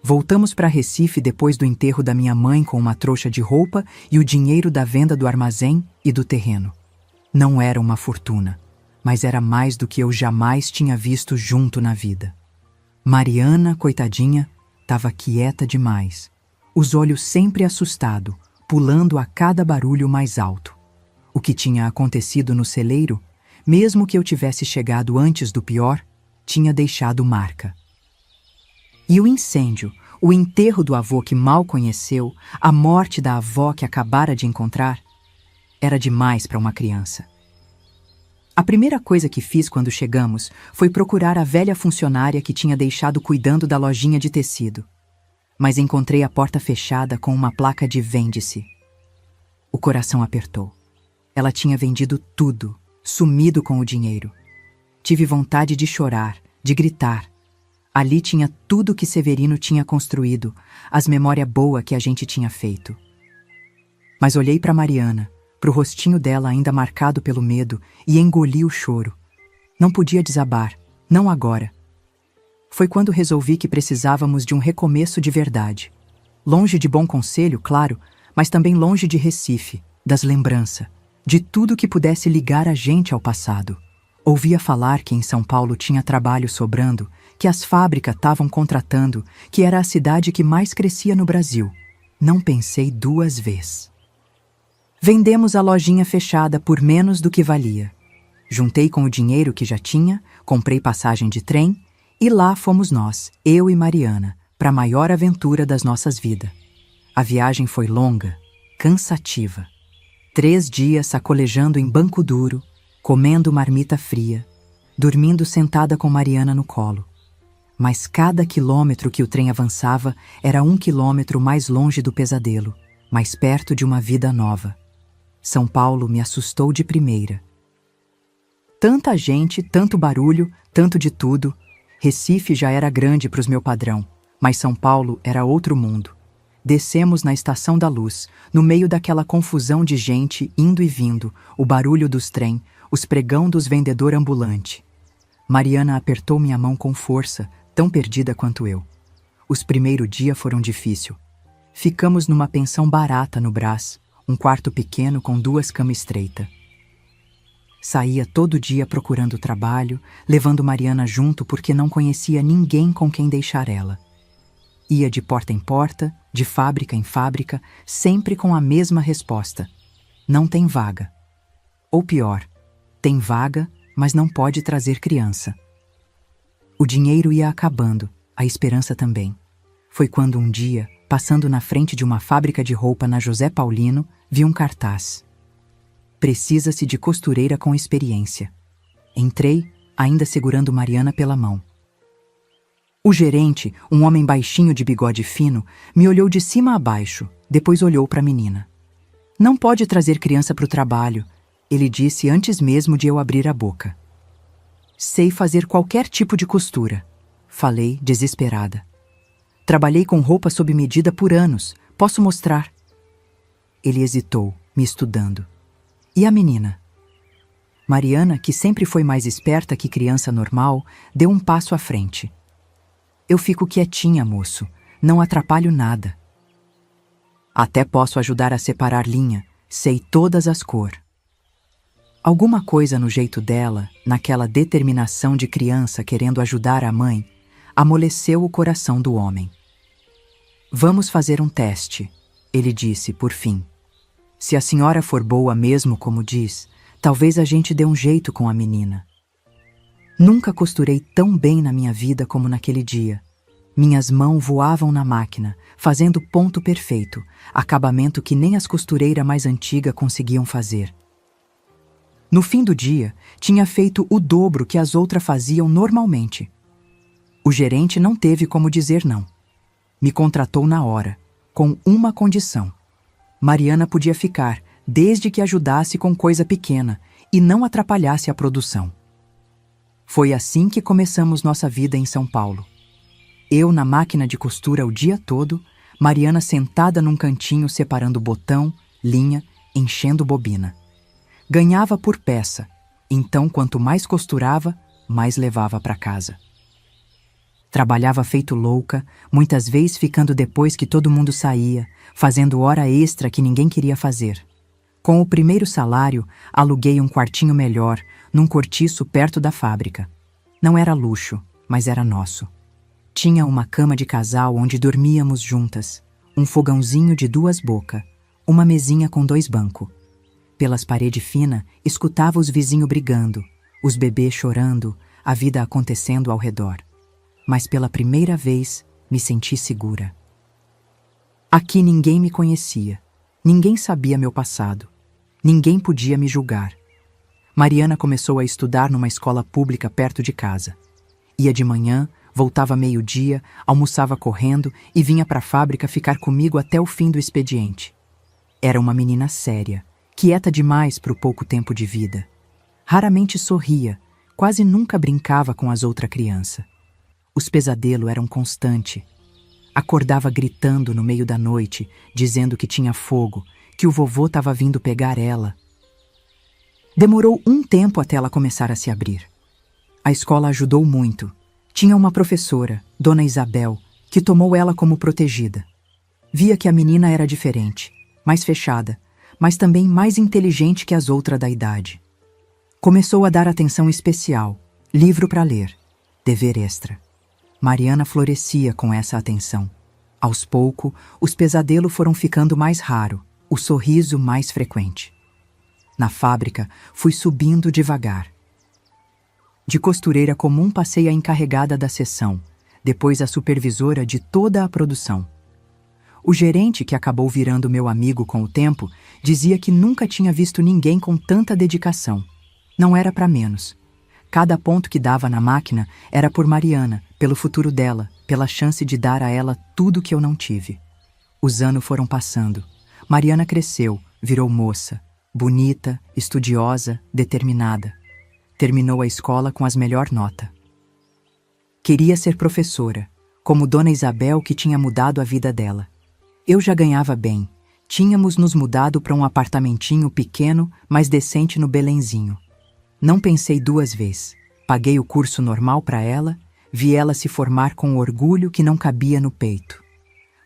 Voltamos para Recife depois do enterro da minha mãe com uma trouxa de roupa e o dinheiro da venda do armazém e do terreno. Não era uma fortuna, mas era mais do que eu jamais tinha visto junto na vida. Mariana, coitadinha, estava quieta demais, os olhos sempre assustados, pulando a cada barulho mais alto. O que tinha acontecido no celeiro, mesmo que eu tivesse chegado antes do pior, tinha deixado marca. E o incêndio, o enterro do avô que mal conheceu, a morte da avó que acabara de encontrar, era demais para uma criança. A primeira coisa que fiz quando chegamos foi procurar a velha funcionária que tinha deixado cuidando da lojinha de tecido. Mas encontrei a porta fechada com uma placa de vende-se. O coração apertou. Ela tinha vendido tudo, sumido com o dinheiro. Tive vontade de chorar, de gritar. Ali tinha tudo que Severino tinha construído, as memórias boas que a gente tinha feito. Mas olhei para Mariana, para o rostinho dela ainda marcado pelo medo, e engoli o choro. Não podia desabar, não agora. Foi quando resolvi que precisávamos de um recomeço de verdade. Longe de bom conselho, claro, mas também longe de Recife, das lembranças, de tudo que pudesse ligar a gente ao passado. Ouvia falar que em São Paulo tinha trabalho sobrando, que as fábricas estavam contratando, que era a cidade que mais crescia no Brasil. Não pensei duas vezes. Vendemos a lojinha fechada por menos do que valia. Juntei com o dinheiro que já tinha, comprei passagem de trem e lá fomos nós, eu e Mariana, para a maior aventura das nossas vidas. A viagem foi longa, cansativa. 3 dias sacolejando em banco duro, comendo marmita fria, dormindo sentada com Mariana no colo. Mas cada quilômetro que o trem avançava era 1 quilômetro mais longe do pesadelo, mais perto de uma vida nova. São Paulo me assustou de primeira. Tanta gente, tanto barulho, tanto de tudo. Recife já era grande para os meu padrão, mas São Paulo era outro mundo. Descemos na Estação da Luz, no meio daquela confusão de gente indo e vindo, o barulho dos trem, os pregão dos vendedor ambulante. Mariana apertou minha mão com força, tão perdida quanto eu. Os primeiros dias foram difíceis. Ficamos numa pensão barata no Brás, um quarto pequeno com 2 camas estreitas. Saía todo dia procurando trabalho, levando Mariana junto porque não conhecia ninguém com quem deixar ela. Ia de porta em porta, de fábrica em fábrica, sempre com a mesma resposta: não tem vaga. Ou pior, tem vaga, mas não pode trazer criança. O dinheiro ia acabando, a esperança também. Foi quando um dia, passando na frente de uma fábrica de roupa na José Paulino, vi um cartaz. Precisa-se de costureira com experiência. Entrei, ainda segurando Mariana pela mão. O gerente, um homem baixinho de bigode fino, me olhou de cima a baixo, depois olhou para a menina. Não pode trazer criança para o trabalho, ele disse antes mesmo de eu abrir a boca. Sei fazer qualquer tipo de costura, falei, desesperada. Trabalhei com roupa sob medida por anos, posso mostrar. Ele hesitou, me estudando. E a menina? Mariana, que sempre foi mais esperta que criança normal, deu um passo à frente. Eu fico quietinha, moço, não atrapalho nada. Até posso ajudar a separar linha, sei todas as cores. Alguma coisa no jeito dela, naquela determinação de criança querendo ajudar a mãe, amoleceu o coração do homem. Vamos fazer um teste, ele disse, por fim. Se a senhora for boa mesmo, como diz, talvez a gente dê um jeito com a menina. Nunca costurei tão bem na minha vida como naquele dia. Minhas mãos voavam na máquina, fazendo ponto perfeito, acabamento que nem as costureiras mais antigas conseguiam fazer. No fim do dia, tinha feito o dobro que as outras faziam normalmente. O gerente não teve como dizer não. Me contratou na hora, com uma condição. Mariana podia ficar, desde que ajudasse com coisa pequena e não atrapalhasse a produção. Foi assim que começamos nossa vida em São Paulo. Eu na máquina de costura o dia todo, Mariana sentada num cantinho separando botão, linha, enchendo bobina. Ganhava por peça, então quanto mais costurava, mais levava para casa. Trabalhava feito louca, muitas vezes ficando depois que todo mundo saía, fazendo hora extra que ninguém queria fazer. Com o primeiro salário, aluguei um quartinho melhor, num cortiço perto da fábrica. Não era luxo, mas era nosso. Tinha uma cama de casal onde dormíamos juntas, um fogãozinho de 2 bocas, uma mesinha com 2 bancos. Pelas paredes finas, escutava os vizinhos brigando, os bebês chorando, a vida acontecendo ao redor. Mas pela primeira vez, me senti segura. Aqui ninguém me conhecia, ninguém sabia meu passado, ninguém podia me julgar. Mariana começou a estudar numa escola pública perto de casa. Ia de manhã, voltava meio-dia, almoçava correndo e vinha para a fábrica ficar comigo até o fim do expediente. Era uma menina séria, quieta demais para o pouco tempo de vida. Raramente sorria, quase nunca brincava com as outras crianças. Os pesadelos eram constantes. Acordava gritando no meio da noite, dizendo que tinha fogo, que o vovô estava vindo pegar ela. Demorou um tempo até ela começar a se abrir. A escola ajudou muito. Tinha uma professora, Dona Isabel, que tomou ela como protegida. Via que a menina era diferente, mais fechada, mas também mais inteligente que as outras da idade. Começou a dar atenção especial, livro para ler, dever extra. Mariana florescia com essa atenção. Aos poucos, os pesadelos foram ficando mais raros, o sorriso mais frequente. Na fábrica, fui subindo devagar. De costureira comum passei a encarregada da seção, depois a supervisora de toda a produção. O gerente, que acabou virando meu amigo com o tempo, dizia que nunca tinha visto ninguém com tanta dedicação. Não era para menos. Cada ponto que dava na máquina era por Mariana, pelo futuro dela, pela chance de dar a ela tudo que eu não tive. Os anos foram passando. Mariana cresceu, virou moça, bonita, estudiosa, determinada. Terminou a escola com as melhores notas. Queria ser professora, como Dona Isabel, que tinha mudado a vida dela. Eu já ganhava bem. Tínhamos nos mudado para um apartamentinho pequeno, mas decente no Belenzinho. Não pensei 2 vezes. Paguei o curso normal para ela, vi ela se formar com orgulho que não cabia no peito.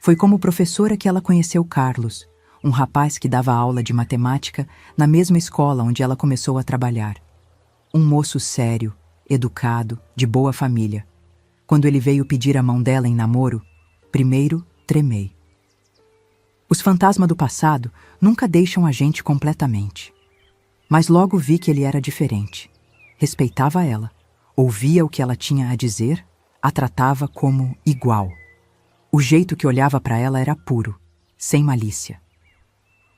Foi como professora que ela conheceu Carlos, um rapaz que dava aula de matemática na mesma escola onde ela começou a trabalhar. Um moço sério, educado, de boa família. Quando ele veio pedir a mão dela em namoro, primeiro tremei. Os fantasmas do passado nunca deixam a gente completamente. Mas logo vi que ele era diferente. Respeitava ela, ouvia o que ela tinha a dizer, a tratava como igual. O jeito que olhava para ela era puro, sem malícia.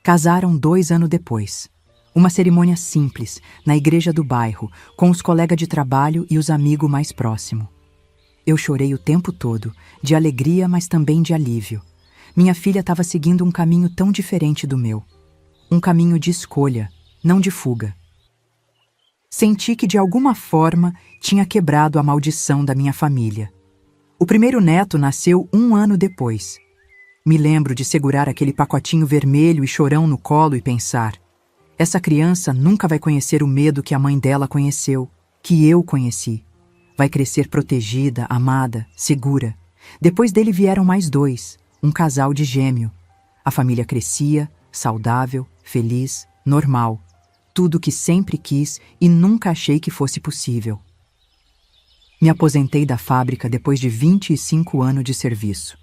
Casaram 2 anos depois. Uma cerimônia simples, na igreja do bairro, com os colegas de trabalho e os amigos mais próximos. Eu chorei o tempo todo, de alegria, mas também de alívio. Minha filha estava seguindo um caminho tão diferente do meu. Um caminho de escolha, não de fuga. Senti que de alguma forma tinha quebrado a maldição da minha família. O primeiro neto nasceu 1 ano depois. Me lembro de segurar aquele pacotinho vermelho e chorão no colo e pensar: essa criança nunca vai conhecer o medo que a mãe dela conheceu, que eu conheci. Vai crescer protegida, amada, segura. Depois dele vieram mais 2, um casal de gêmeo. A família crescia, saudável, feliz, normal. Tudo o que sempre quis e nunca achei que fosse possível. Me aposentei da fábrica depois de 25 anos de serviço.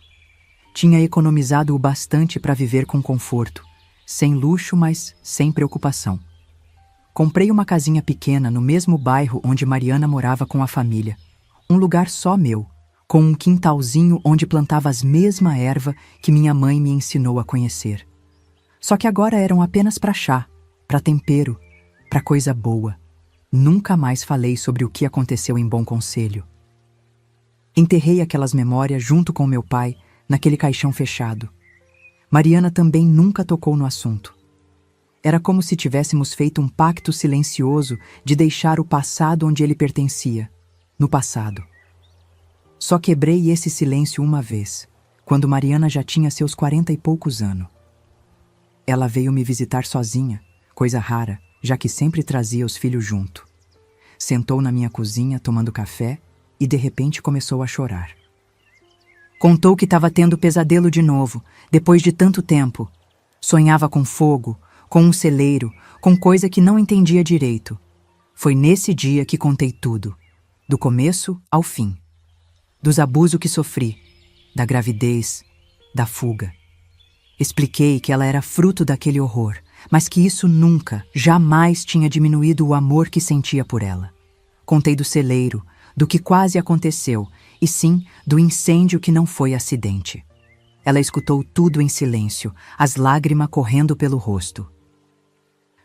Tinha economizado o bastante para viver com conforto, sem luxo, mas sem preocupação. Comprei uma casinha pequena no mesmo bairro onde Mariana morava com a família. Um lugar só meu, com um quintalzinho onde plantava as mesmas ervas que minha mãe me ensinou a conhecer. Só que agora eram apenas para chá, para tempero, para coisa boa. Nunca mais falei sobre o que aconteceu em Bom Conselho. Enterrei aquelas memórias junto com meu pai, naquele caixão fechado. Mariana também nunca tocou no assunto. Era como se tivéssemos feito um pacto silencioso de deixar o passado onde ele pertencia, no passado. Só quebrei esse silêncio uma vez, quando Mariana já tinha seus 40 e poucos anos. Ela veio me visitar sozinha, coisa rara, já que sempre trazia os filhos junto. Sentou na minha cozinha tomando café e de repente começou a chorar. Contou que estava tendo pesadelo de novo, depois de tanto tempo. Sonhava com fogo, com um celeiro, com coisa que não entendia direito. Foi nesse dia que contei tudo, do começo ao fim. Dos abusos que sofri, da gravidez, da fuga. Expliquei que ela era fruto daquele horror, mas que isso nunca, jamais tinha diminuído o amor que sentia por ela. Contei do celeiro, do que quase aconteceu, e sim, do incêndio que não foi acidente. Ela escutou tudo em silêncio, as lágrimas correndo pelo rosto.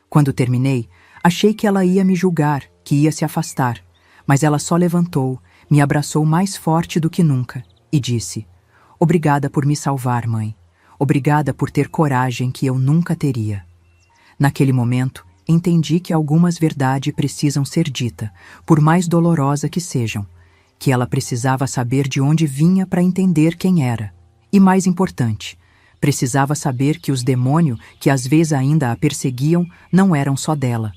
Quando terminei, achei que ela ia me julgar, que ia se afastar, mas ela só levantou, me abraçou mais forte do que nunca e disse: "Obrigada por me salvar, mãe. Obrigada por ter coragem que eu nunca teria." Naquele momento, entendi que algumas verdades precisam ser ditas, por mais dolorosa que sejam, que ela precisava saber de onde vinha para entender quem era. E mais importante, precisava saber que os demônios que às vezes ainda a perseguiam não eram só dela.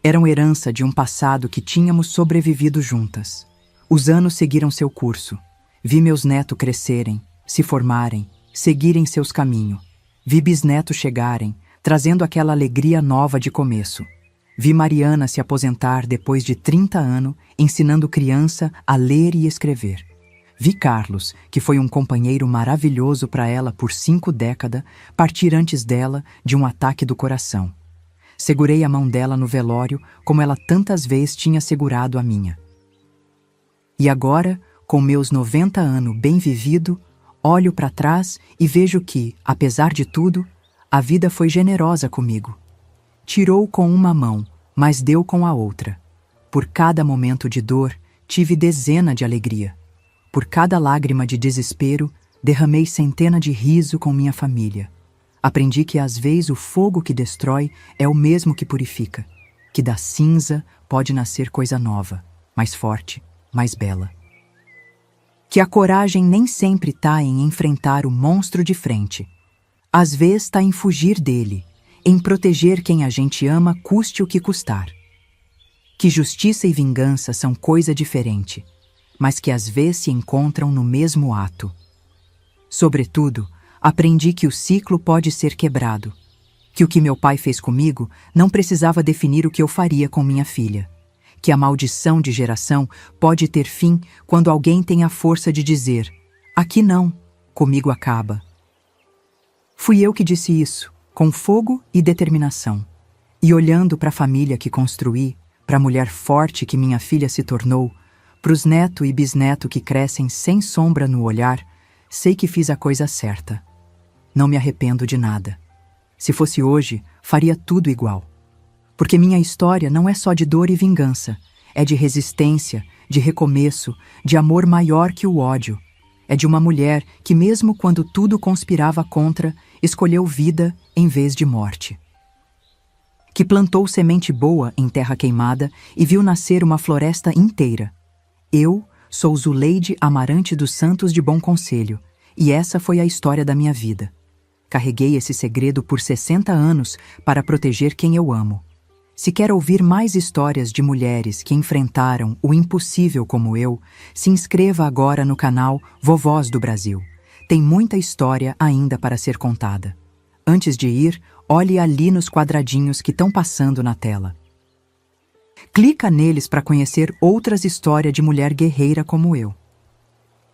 Eram herança de um passado que tínhamos sobrevivido juntas. Os anos seguiram seu curso. Vi meus netos crescerem, se formarem, seguirem seus caminhos. Vi bisnetos chegarem, trazendo aquela alegria nova de começo. Vi Mariana se aposentar depois de 30 anos, ensinando criança a ler e escrever. Vi Carlos, que foi um companheiro maravilhoso para ela por 5 décadas, partir antes dela de um ataque do coração. Segurei a mão dela no velório, como ela tantas vezes tinha segurado a minha. E agora, com meus 90 anos bem vivido, olho para trás e vejo que, apesar de tudo, a vida foi generosa comigo. Tirou com uma mão, mas deu com a outra. Por cada momento de dor, tive dezena de alegria. Por cada lágrima de desespero, derramei centena de riso com minha família. Aprendi que às vezes o fogo que destrói é o mesmo que purifica, que da cinza pode nascer coisa nova, mais forte, mais bela. Que a coragem nem sempre está em enfrentar o monstro de frente. Às vezes está em fugir dele, em proteger quem a gente ama custe o que custar. Que justiça e vingança são coisa diferente, mas que às vezes se encontram no mesmo ato. Sobretudo, aprendi que o ciclo pode ser quebrado, que o que meu pai fez comigo não precisava definir o que eu faria com minha filha, que a maldição de geração pode ter fim quando alguém tem a força de dizer: "Aqui não, comigo acaba." Fui eu que disse isso, com fogo e determinação. E olhando para a família que construí, para a mulher forte que minha filha se tornou, para os netos e bisnetos que crescem sem sombra no olhar, sei que fiz a coisa certa. Não me arrependo de nada. Se fosse hoje, faria tudo igual. Porque minha história não é só de dor e vingança, é de resistência, de recomeço, de amor maior que o ódio. É de uma mulher que, mesmo quando tudo conspirava contra, escolheu vida em vez de morte. Que plantou semente boa em terra queimada e viu nascer uma floresta inteira. Eu sou Zuleide Amarante dos Santos de Bom Conselho, e essa foi a história da minha vida. Carreguei esse segredo por 60 anos para proteger quem eu amo. Se quer ouvir mais histórias de mulheres que enfrentaram o impossível como eu, se inscreva agora no canal Vovós do Brasil. Tem muita história ainda para ser contada. Antes de ir, olhe ali nos quadradinhos que estão passando na tela. Clica neles para conhecer outras histórias de mulher guerreira como eu.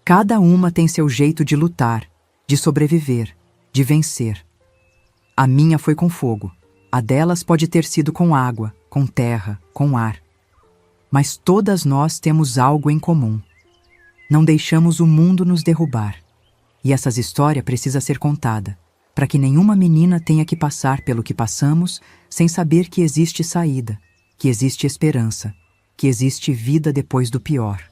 Cada uma tem seu jeito de lutar, de sobreviver, de vencer. A minha foi com fogo. A delas pode ter sido com água, com terra, com ar. Mas todas nós temos algo em comum. Não deixamos o mundo nos derrubar. E essas histórias precisam ser contadas, para que nenhuma menina tenha que passar pelo que passamos sem saber que existe saída, que existe esperança, que existe vida depois do pior.